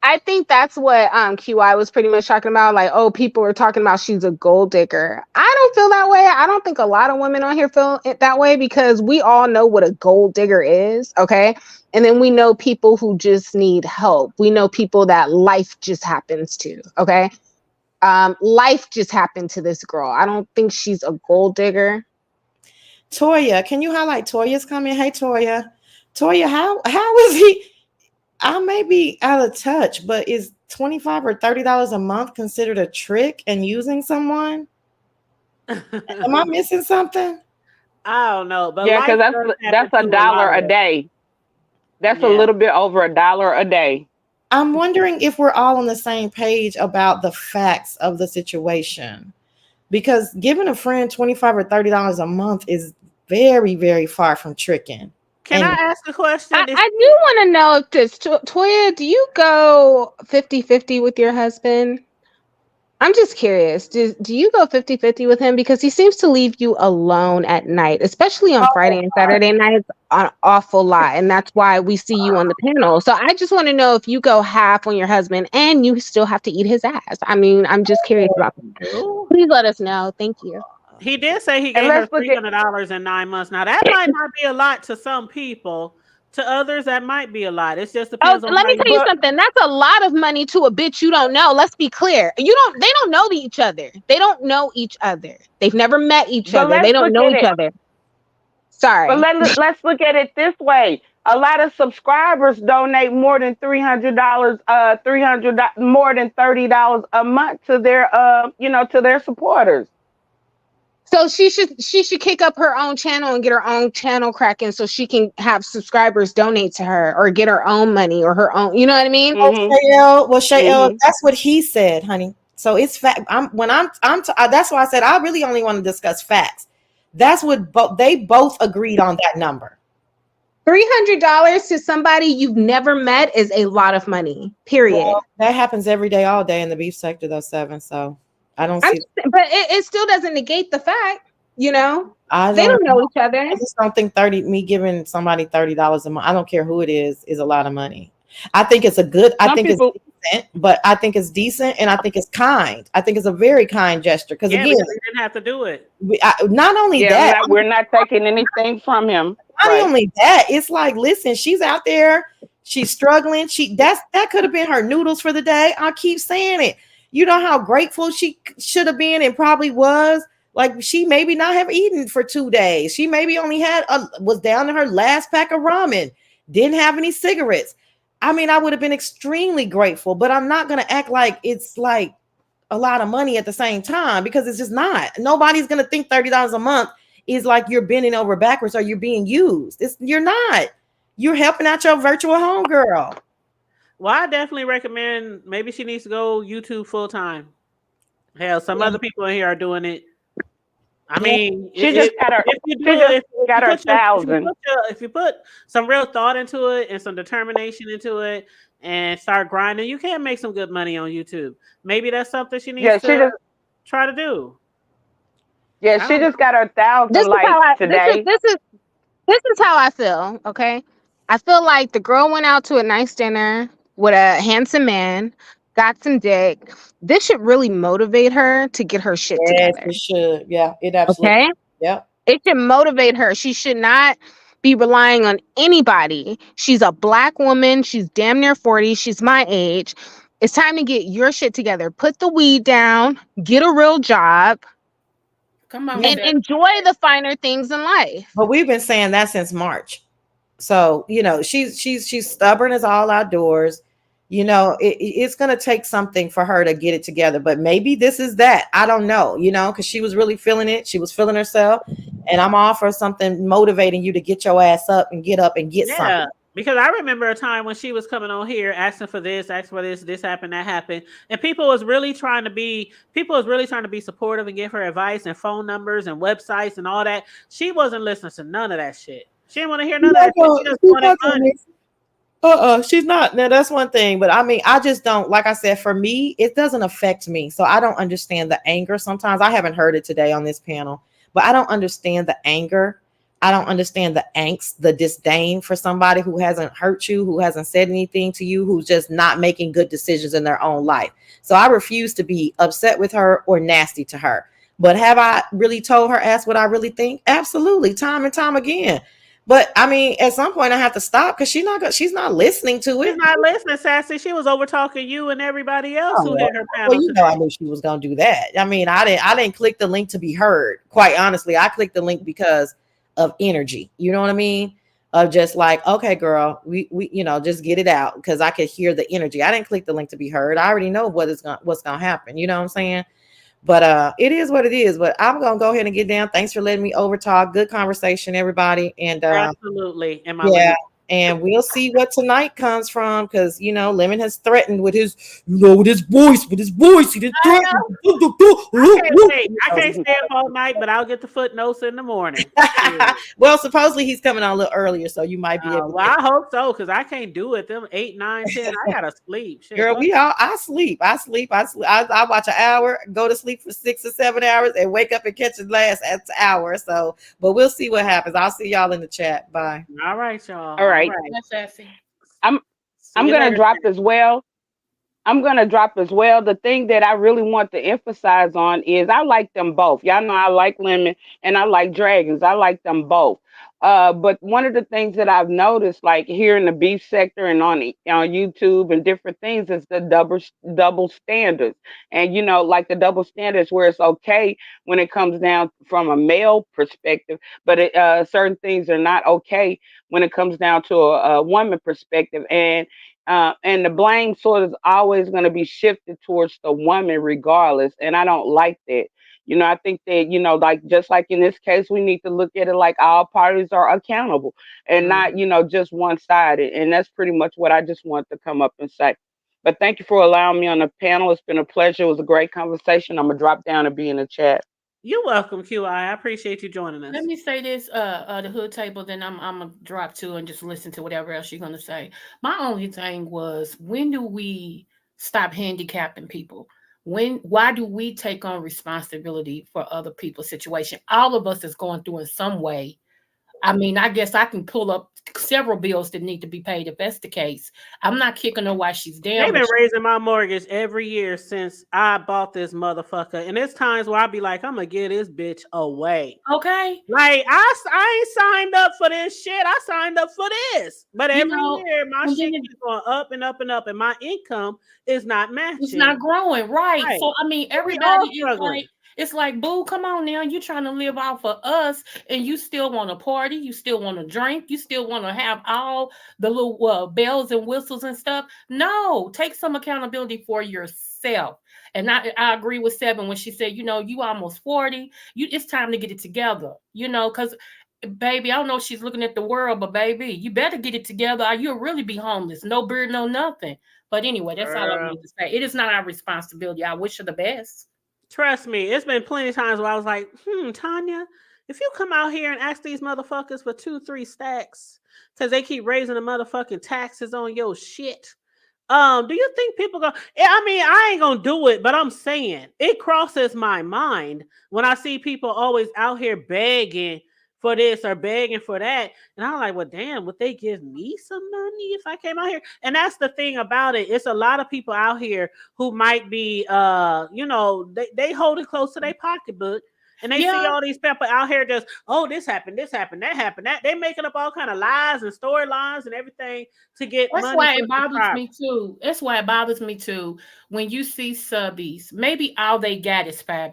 I think that's what QI was pretty much talking about. Like, oh, people were talking about she's a gold digger. I don't feel that way. I don't think a lot of women on here feel it that way because we all know what a gold digger is. Okay. And then we know people who just need help. We know people that life just happens to. Okay. Life just happened to this girl. I don't think she's a gold digger. Toya, can you highlight Toya's comment? Hey, Toya, how is he? I may be out of touch, but is $25 or $30 a month considered a trick and using someone? Am I missing something? I don't know, but yeah, because that's $1 a day. That's a little bit over $1 a day. I'm wondering if we're all on the same page about the facts of the situation, because giving a friend $25 or $30 a month is very, very far from tricking. Can I ask a question? I do want to know if this, Toya, do you go 50-50 with your husband? I'm just curious. Do you go 50-50 with him? Because he seems to leave you alone at night, especially on Friday and Saturday nights, an awful lot. And that's why we see you on the panel. So I just want to know if you go half on your husband and you still have to eat his ass. I mean, I'm just curious about that. Please let us know. Thank you. He did say he gave her $300 in 9 months. Now, that might not be a lot to some people. To others, that might be a lot. It just depends on. Let me tell you something. That's a lot of money to a bitch you don't know. Let's be clear. They don't know each other. They don't know each other. They've never met each other. They don't know each other. Sorry. But let's look at it this way. A lot of subscribers donate more than $300, more than $30 a month to their to their supporters. So she should kick up her own channel and get her own channel cracking so she can have subscribers donate to her or get her own money or her own, you know what I mean? Well, Shayelle, that's what he said, honey. So it's fact. That's why I said I really only want to discuss facts. That's what they both agreed on, that number. $300 to somebody you've never met is a lot of money. Period. Well, that happens every day, all day in the beef sector, though, 7. So I don't see. But it still doesn't negate the fact, they don't know each other. I just don't think me giving somebody $30 a month, I don't care who it is a lot of money. I think it's it's decent, but I think it's decent and I think it's kind. I think it's a very kind gesture because again, we didn't have to do it. Not only that, we're not taking anything from him. Not only that, it's like, listen, she's out there, she's struggling. That could have been her noodles for the day. I keep saying it. You know how grateful she should have been and probably was. Like, she maybe not have eaten for 2 days. She maybe only was down to her last pack of ramen, didn't have any cigarettes. I mean, I would have been extremely grateful, but I'm not going to act like it's like a lot of money at the same time because it's just not. Nobody's going to think $30 a month is like you're bending over backwards or you're being used. You're not. You're helping out your virtual homegirl. Well, I definitely recommend maybe she needs to go YouTube full time. Hell, some other people in here are doing it. I mean, she just got her 1,000. If you put some real thought into it and some determination into it and start grinding, you can make some good money on YouTube. Maybe that's something she needs to try to do. Yeah, she just got her 1,000 likes today. This is how I feel. Okay, I feel like the girl went out to a nice dinner with a handsome man, got some dick. This should really motivate her to get her shit Yes, together. it should. Yeah, it absolutely. Okay? Yep. It should motivate her. She should not be relying on anybody. She's a black woman. She's damn near 40. She's my age. It's time to get your shit together. Put the weed down, get a real job, Come on, Yeah, and Seth. enjoy the finer things in life. but we've been saying that since March. So, she's stubborn as all outdoors. It's going to take something for her to get it together, but maybe this is that. I don't know, because she was really feeling it. She was feeling herself. And I'm all for something motivating you to get your ass up and get Yeah, something. because I remember a time when she was coming on here asking for this, asking for this happened, that happened, and people was really trying to be supportive and give her advice and phone numbers and websites and all that. She wasn't listening to none of that shit. She didn't want to hear none of that shit. She just wanted money. She's not. Now that's one thing, but I mean, I just don't. Like I said, for me, it doesn't affect me, so I don't understand the anger. Sometimes I haven't heard it today on this panel, but I don't understand the anger. I don't understand the angst, the disdain for somebody who hasn't hurt you, who hasn't said anything to you, who's just not making good decisions in their own life. So I refuse to be upset with her or nasty to her. But have I really told her, ask what I really think? Absolutely, time and time again. But I mean, at some point, I have to stop because she's not listening to She's it. not listening, Sassy. She was over talking you and everybody else who Oh, hit her well, panel I today. knew she was gonna do that. I mean, I didn't click the link to be heard. Quite honestly, I clicked the link because of energy. You know what I mean? Of just like, okay, girl, we just get it out because I could hear the energy. I didn't click the link to be heard. I already know what's gonna happen. You know what I'm saying? But it is what it is. But I'm gonna go ahead and get down. Thanks for letting me over talk. Good conversation, everybody. And Absolutely, in my yeah, limit. and we'll see what tonight comes from because Lemon has threatened with his voice, he just I threatened. know. I can't wait. I can't stay up all night, but I'll get the footnotes in the morning. Shit. Well, supposedly he's coming on a little earlier, so you might be able to Well, I hope so, because I can't do it. Them 8, 9, 10. I gotta sleep. Shit. girl, I sleep. I watch an hour, go to sleep for 6 or 7 hours, and wake up and catch the last hour. So, but we'll see what happens. I'll see y'all in the chat. Bye. All right, y'all. All right. That's Sassy. I'm See I'm you gonna later. drop as well. I'm gonna drop as well. The thing that I really want to emphasize on is I like them both. Y'all know I like lemon and I like dragons. I like them both. But one of the things that I've noticed, like here in the beef sector and on YouTube and different things, is the double standards. And like the double standards where it's okay when it comes down from a male perspective, but certain things are not okay when it comes down to a woman perspective. And the blame sort of always going to be shifted towards the woman regardless. And I don't like that. I think that, like just like in this case, we need to look at it like all parties are accountable and Mhm. not, just one sided. And that's pretty much what I just want to come up and say. But thank you for allowing me on the panel. It's been a pleasure. It was a great conversation. I'm going to drop down and be in the chat. You're welcome, QI. I appreciate you joining Let us. me say this, the hood table, then I'm gonna drop to and just listen to whatever else you're gonna say. My only thing was, when do we stop handicapping people? Why do we take on responsibility for other people's situation? All of us is going through in some way. I mean, I guess I can pull up several bills that need to be paid if that's the case. I'm not kicking her while she's They've down, but been raising my mortgage every year since I bought this motherfucker. And there's times where I be like, I'm gonna get this bitch away. okay. Like I ain't signed up for this shit. I signed up for this. But You every know, year my and shit then keeps going up and up and up, and my income is not it's matching. not growing, right? Right. So I mean, We all everybody is struggling. like, it's like, boo, come on now. You trying to live off of us, and you still want to party, you still want to drink, you still want to have all the little bells and whistles and stuff. No, take some accountability for yourself. And I agree with Seven when she said, you almost 40. It's time to get it together. Because baby, I don't know if she's looking at the world, but baby, you better get it together or you'll really be homeless. No beard, no nothing. But anyway, that's all I Girl. wanted to say. It is not our responsibility. I wish her the best. Trust me, it's been plenty of times where I was like, Tanya, if you come out here and ask these motherfuckers for 2, 3 stacks, because they keep raising the motherfucking taxes on your shit. Do you think people go? I mean, I ain't gonna do it, but I'm saying it crosses my mind when I see people always out here begging for this or begging for that. And I'm like, well, damn, would they give me some money if I came out here? And that's the thing about it. It's a lot of people out here who might be, they hold it close to their pocketbook. And they see all these people out here just, oh, this happened, that happened, that. They making up all kind of lies and storylines and everything to get That's money why for it bothers subscribers. me too. That's why it bothers me too. When you see subbies, maybe all they got is $5.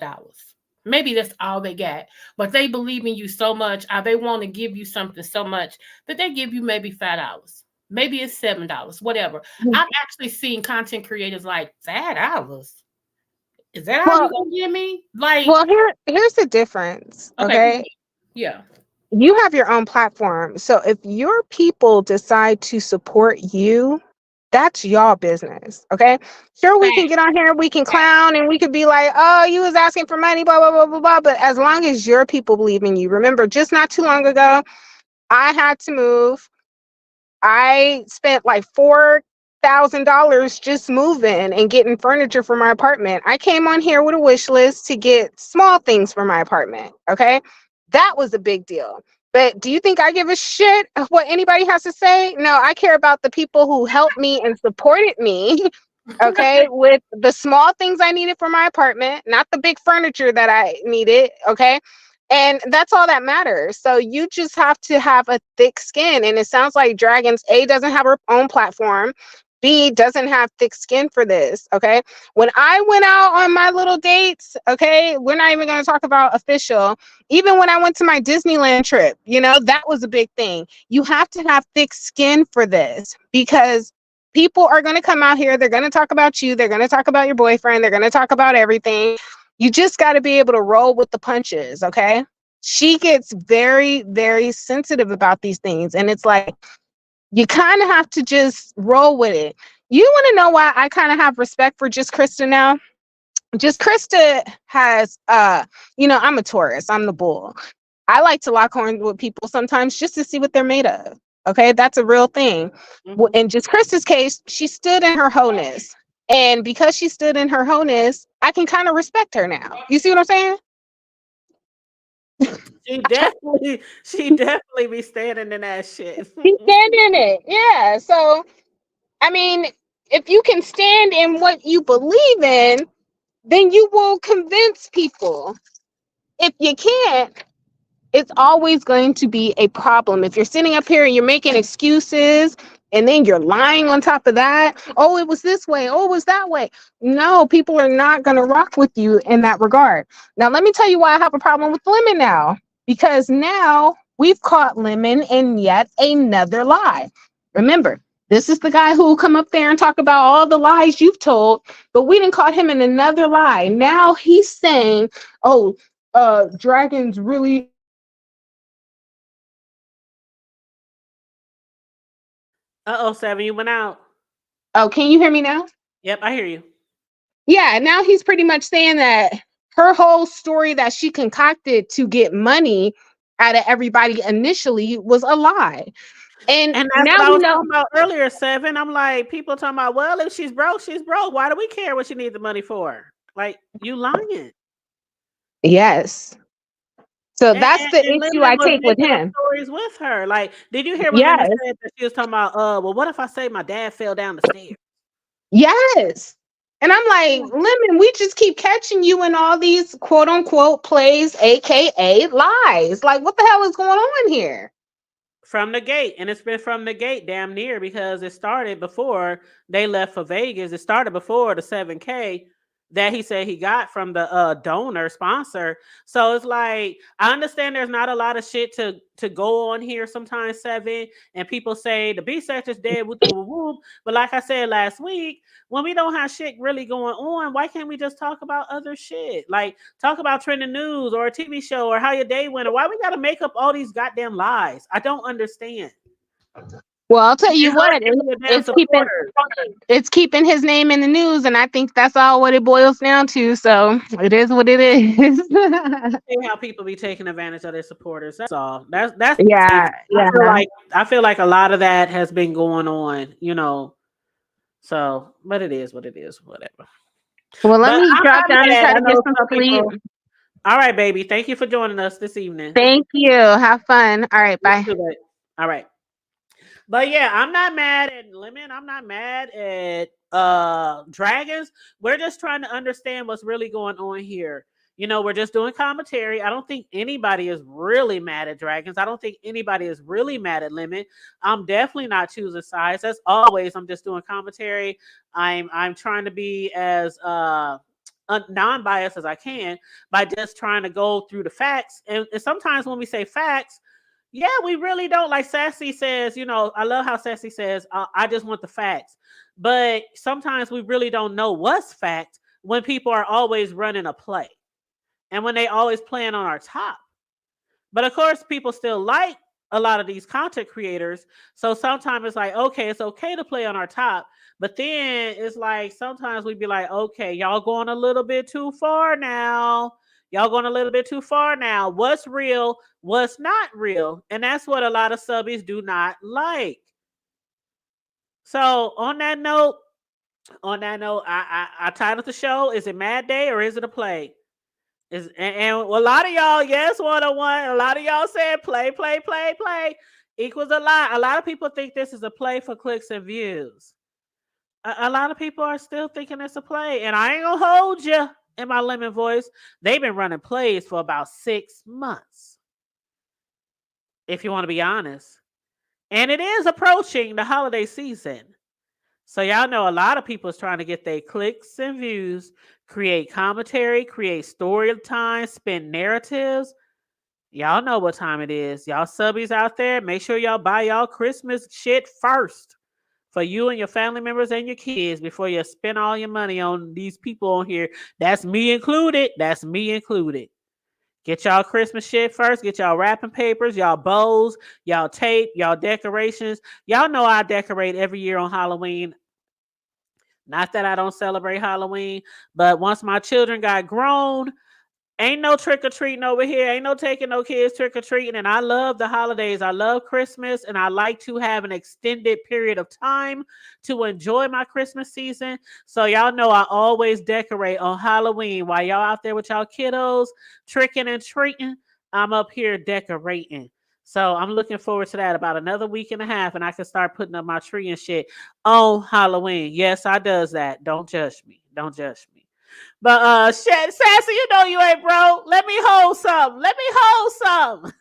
Maybe that's all they got, but they believe in you so much, or they want to give you something so much that they give you maybe $5. Maybe it's $7, whatever. I've actually seen content creators like $5. Is that all Well, you gonna give me? Like, well, here's the difference. okay, Okay. yeah. You have your own platform. So if your people decide to support you, that's your business. Okay. Sure, we can Fact, get on here, we can fact. clown and we could be like, oh, you was asking for money, blah, blah, blah, blah, blah. But as long as your people believe in you, remember, just not too long ago, I had to move. I spent like $4,000 just moving and getting furniture for my apartment. I came on here with a wish list to get small things for my apartment. Okay. That was a big deal. But do you think I give a shit of what anybody has to say? No, I care about the people who helped me and supported me. Okay, with the small things I needed for my apartment, not the big furniture that I needed. Okay. And that's all that matters. So you just have to have a thick skin. And it sounds like Dragons A doesn't have her own platform. B doesn't have thick skin for this. Okay. When I went out on my little dates, okay, we're not even going to talk about official. Even when I went to my Disneyland trip, that was a big thing. You have to have thick skin for this because people are going to come out here. They're going to talk about you. They're going to talk about your boyfriend. They're going to talk about everything. You just got to be able to roll with the punches. Okay. She gets very, very sensitive about these things. And it's like, you kind of have to just roll with it. You want to know why I kind of have respect for Just Krista now? Just Krista has, I'm a Taurus. I'm the bull. I like to lock horns with people sometimes just to see what they're made of. Okay, that's a real thing. In Just Krista's case, she stood in her wholeness. And because she stood in her wholeness, I can kind of respect her now. You see what I'm saying? She definitely be standing in that shit. She stand in it. Yeah. So, I mean, if you can stand in what you believe in, then you will convince people. If you can't, it's always going to be a problem. If you're sitting up here and you're making excuses and then you're lying on top of that, oh, it was this way, oh, it was that way. No, people are not going to rock with you in that regard. Now, let me tell you why I have a problem with Lemon now. Because now we've caught Lemon in yet another lie. Remember, this is the guy who will come up there and talk about all the lies you've told, but we didn't caught him in another lie. Now he's saying, oh, dragons really. Uh-oh, Seven, you went out. Oh, can you hear me now? Yep, I hear you. Yeah, now he's pretty much saying that her whole story that she concocted to get money out of everybody initially was a lie. And that's now what I we was know. talking about earlier, Seven. I'm like, people talking about, well, if she's broke, she's broke. Why do we care what she needs the money for? Like, you lying. Yes. So And, that's the and issue Lemon I was take with making up him. stories with her. Like, did you hear when Lemon Yes. said that she was talking about, well, what if I say my dad fell down the stairs? Yes. And I'm like, Lemon, we just keep catching you in all these quote unquote plays, AKA lies. Like, what the hell is going on here? From the gate. And it's been from the gate damn near because it started before they left for Vegas. It started before the 7K that he said he got from the donor sponsor. So it's like, I understand there's not a lot of shit to go on here sometimes, Seven, and people say the B sector's dead, whoop, whoop, whoop. But like I said last week, when we don't have shit really going on, why can't we just talk about other shit? Like talk about trending news or a TV show or how your day went, or why we gotta make up all these goddamn lies? I don't understand. Well, I'll tell you what, It's it's keeping his name in the news, and I think that's all what it boils down to. So it is what it is. how people be taking advantage of their supporters. That's all. That's Yeah, yeah. I feel like a lot of that has been going on, So, but it is what it is, whatever. Well, let But me drop I'm down and mad. try I to get know some some sleep. All right, baby. Thank you for joining us this evening. Thank you. Have fun. All right. You Bye. too, babe. All right. But yeah, I'm not mad at Lemon. I'm not mad at Dragons. We're just trying to understand what's really going on here. You know, we're just doing commentary. I don't think anybody is really mad at Dragons. I don't think anybody is really mad at Lemon. I'm definitely not choosing sides. As always, I'm just doing commentary. I'm trying to be as non-biased as I can by just trying to go through the facts. And sometimes when we say facts, yeah, we really don't. Like Sassy says, you know, I love how Sassy says, I just want the facts. But sometimes we really don't know what's fact when people are always running a play and when they always playing on our top. But of course, people still like a lot of these content creators. So sometimes it's like, okay, it's okay to play on our top. But then it's like sometimes we'd be like, okay, y'all going a little bit too far now. Y'all going a little bit too far now. What's real? What's not real? And that's what a lot of subbies do not like. So on that note, I titled the show, is it Mad Day or is it a play? And a lot of y'all, yes, 101. A lot of y'all said play equals a lie. A lot of people think this is a play for clicks and views. A lot of people are still thinking it's a play, and I ain't gonna hold you in my Lemon voice. They've been running plays for about 6 months, if you want to be honest. And it is approaching the holiday season. So y'all know a lot of people is trying to get their clicks and views, create commentary, create story time, spin narratives. Y'all know what time it is. Y'all subbies out there, make sure y'all buy y'all Christmas shit first for you and your family members and your kids before you spend all your money on these people on here. That's me included. That's me included. Get y'all Christmas shit first. Get y'all wrapping papers, y'all bows, y'all tape, y'all decorations. Y'all know I decorate every year on Halloween. Not that I don't celebrate Halloween, but once my children got grown, ain't no trick-or-treating over here. Ain't no taking no kids trick-or-treating. And I love the holidays. I love Christmas. And I like to have an extended period of time to enjoy my Christmas season. So y'all know I always decorate on Halloween. While y'all out there with y'all kiddos, tricking and treating, I'm up here decorating. So I'm looking forward to that. About another week and a half, and I can start putting up my tree and shit on Halloween. Yes, I does that. Don't judge me. Don't judge me. But Sassy, you know you ain't broke. Let me hold some. Let me hold some.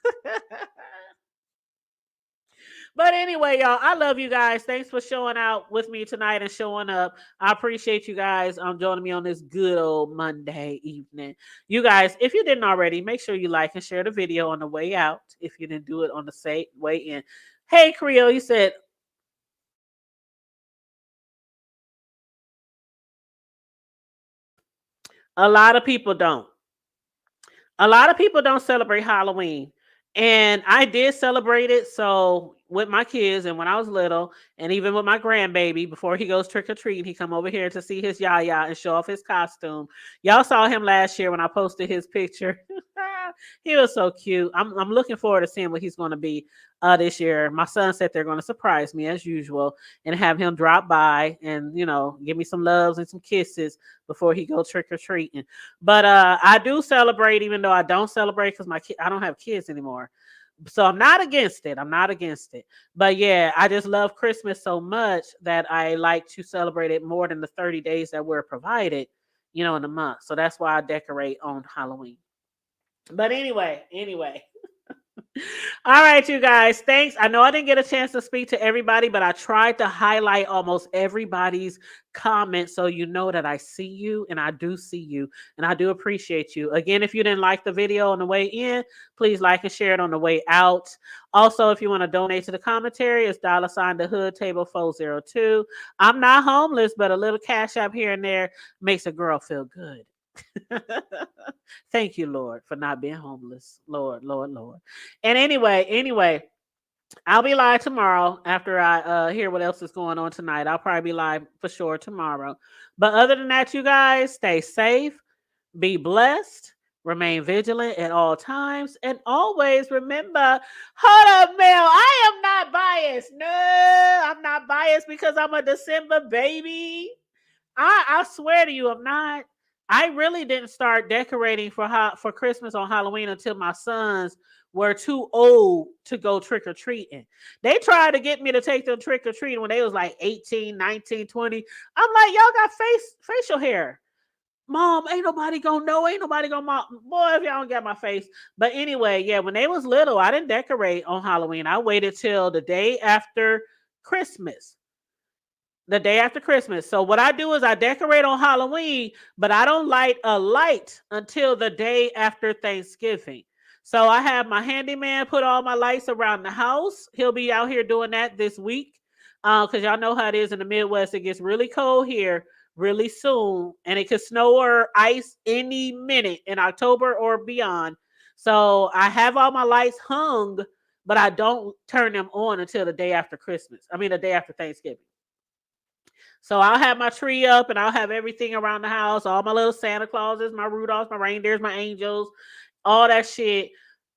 But anyway, y'all, I love you guys. Thanks for showing out with me tonight and showing up. I appreciate you guys joining me on this good old Monday evening. You guys, if you didn't already, make sure you like and share the video on the way out. If you didn't do it on the way in. Hey, Creole, you said a lot of people don't. A lot of people don't celebrate Halloween. And I did celebrate it. So with my kids and when I was little, and even with my grandbaby, before he goes trick or treating, he come over here to see his yaya and show off his costume. Y'all saw him last year when I posted his picture. He was so cute. I'm looking forward to seeing what he's going to be this year. My son said they're going to surprise me as usual and have him drop by and give me some loves and some kisses before he go trick or treating. But I do celebrate, even though I don't celebrate because I don't have kids anymore. So I'm not against it. I'm not against it. But yeah, I just love Christmas so much that I like to celebrate it more than the 30 days that we're provided, in the month. So that's why I decorate on Halloween. But anyway. All right, you guys. Thanks. I know I didn't get a chance to speak to everybody, but I tried to highlight almost everybody's comment so you know that I see you and I do see you and I do appreciate you. Again, if you didn't like the video on the way in, please like and share it on the way out. Also, if you want to donate to the commentary, it's $ the hood table 402. I'm not homeless, but a little cash up here and there makes a girl feel good. Thank you, Lord, for not being homeless. Lord. And anyway, I'll be live tomorrow after I hear what else is going on tonight. I'll probably be live for sure tomorrow. But other than that, you guys stay safe, be blessed, remain vigilant at all times, and always remember, hold up, Mel, I am not biased. No, I'm not biased because I'm a December baby. I swear to you, I'm not. I really didn't start decorating for Christmas on Halloween until my sons were too old to go trick or treating. They tried to get me to take them trick or treating when they was like 18, 19, 20. I'm like, y'all got facial hair. Mom, ain't nobody gonna know. Ain't nobody gonna boy, if y'all don't get my face. But anyway, yeah, when they was little, I didn't decorate on Halloween. I waited till the day after Christmas. The day after Christmas. So what I do is I decorate on Halloween, but I don't light a light until the day after Thanksgiving. So I have my handyman put all my lights around the house. He'll be out here doing that this week. Because y'all know how it is in the Midwest. It gets really cold here really soon, and it could snow or ice any minute in October or beyond. So I have all my lights hung, but I don't turn them on until the day after Christmas. I mean, the day after Thanksgiving. So I'll have my tree up and I'll have everything around the house, all my little Santa Clauses, my Rudolphs, my reindeers, my angels, all that shit,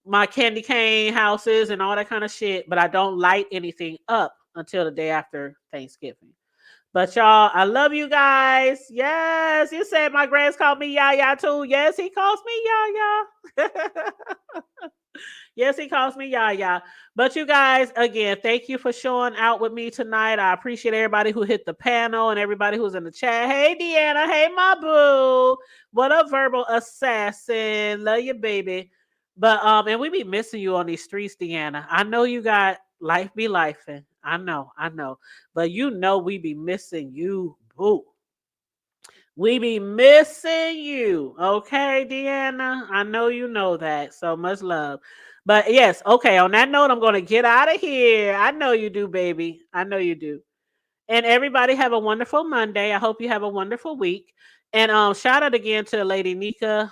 my candy cane houses and all that kind of shit. But I don't light anything up until the day after Thanksgiving. But y'all, I love you guys. Yes, you said my grands called me Yaya too. Yes, he calls me Yaya. Yes, he calls me Yaya. But you guys, again, thank you for showing out with me tonight. I appreciate everybody who hit the panel and everybody who's in the chat. Hey, Deanna. Hey, my boo. What a verbal assassin. Love you, baby. But and we be missing you on these streets, Deanna. I know you got life be lifing. I know. But you know we be missing you, boo. We be missing you. Okay, Deanna? I know you know that. So much love. But yes, okay, on that note, I'm going to get out of here. I know you do, baby. I know you do. And everybody have a wonderful Monday. I hope you have a wonderful week. And shout out again to Lady Nika.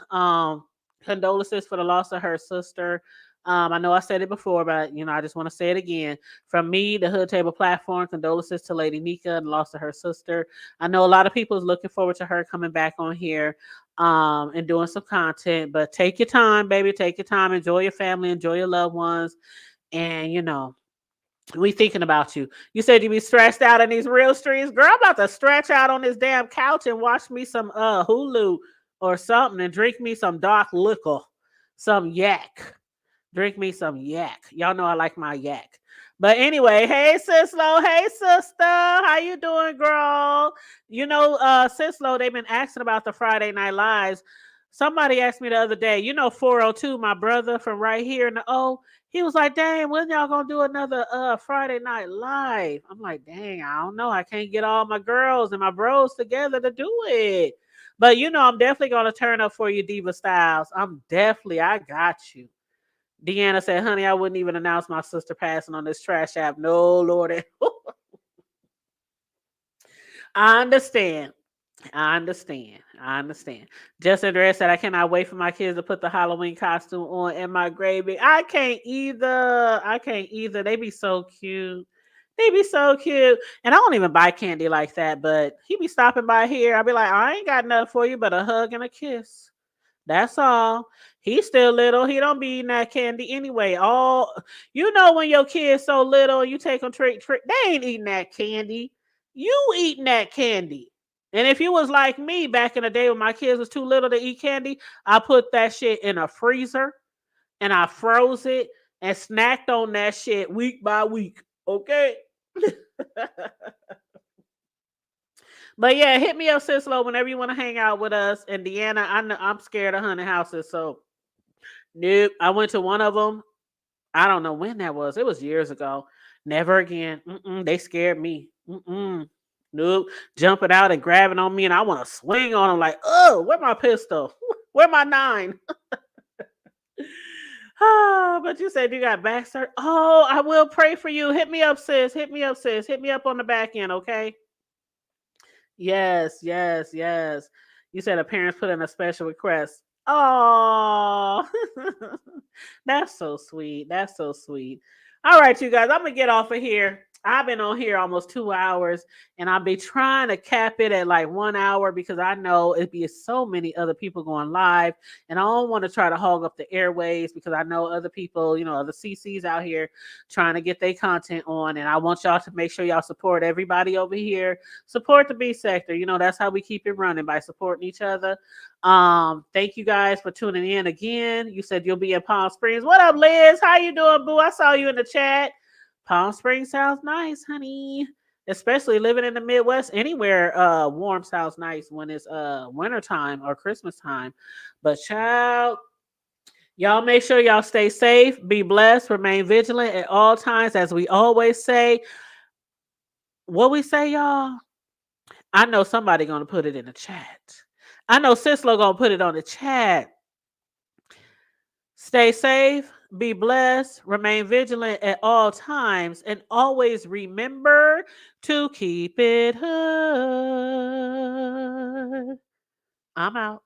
Condolences for the loss of her sister. I know I said it before, but I just want to say it again. From me, the Hood Table platform, condolences to Lady Nika and the loss of her sister. I know a lot of people is looking forward to her coming back on here and doing some content. But take your time, baby. Take your time. Enjoy your family. Enjoy your loved ones. And we thinking about you. You said you be stretched out in these real streets. Girl, I'm about to stretch out on this damn couch and watch me some Hulu or something and drink me some dark liquor. Some yak. Drink me some yak. Y'all know I like my yak. But anyway, hey Sislo, hey sister, how you doing, girl? Sislo, they've been asking about the Friday Night Lives. Somebody asked me the other day, 402, my brother from right here in the he was like, dang, when y'all gonna do another Friday Night Live? I'm like, dang, I don't know. I can't get all my girls and my bros together to do it. But I'm definitely gonna turn up for you, Diva Styles. I got you. Deanna said, honey, I wouldn't even announce my sister passing on this trash app. No, Lord. I understand. Justin Dress said, I cannot wait for my kids to put the Halloween costume on in my gravy. I can't either. They be so cute. And I don't even buy candy like that, but he be stopping by here. I'll be like, I ain't got nothing for you but a hug and a kiss. That's all. He's still little. He don't be eating that candy anyway. When your kid's so little, you take them trick. They ain't eating that candy. You eating that candy. And if you was like me back in the day when my kids was too little to eat candy, I put that shit in a freezer and I froze it and snacked on that shit week by week. Okay. But yeah, hit me up, Sislo, whenever you want to hang out with us. And Deanna, I'm scared of haunted houses, so nope. I went to one of them. I don't know when that was. It was years ago. Never again. They scared me. Nope. Jumping out and grabbing on me, and I want to swing on them like, oh, where my pistol? Where my 9? But you said you got back, sir. Oh, I will pray for you. Hit me up, sis. Hit me up on the back end, okay? Yes. You said a parents put in a special request. Oh, that's so sweet. All right, you guys, I'm gonna get off of here. I've been on here almost 2 hours, and I'll be trying to cap it at like 1 hour because I know it'd be so many other people going live, and I don't want to try to hog up the airways because I know other people, other CCs out here trying to get their content on, and I want y'all to make sure y'all support everybody over here. Support the B sector. That's how we keep it running, by supporting each other. Thank you guys for tuning in again. You said you'll be in Palm Springs. What up, Liz? How you doing, boo? I saw you in the chat. Palm Springs sounds nice, honey. Especially living in the Midwest, anywhere warm sounds nice when it's wintertime or Christmas time. But child, y'all make sure y'all stay safe, be blessed, remain vigilant at all times, as we always say. What we say, y'all? I know somebody gonna put it in the chat. I know Sislo gonna put it on the chat. Stay safe, be blessed, remain vigilant at all times, and always remember to keep it hood. I'm out.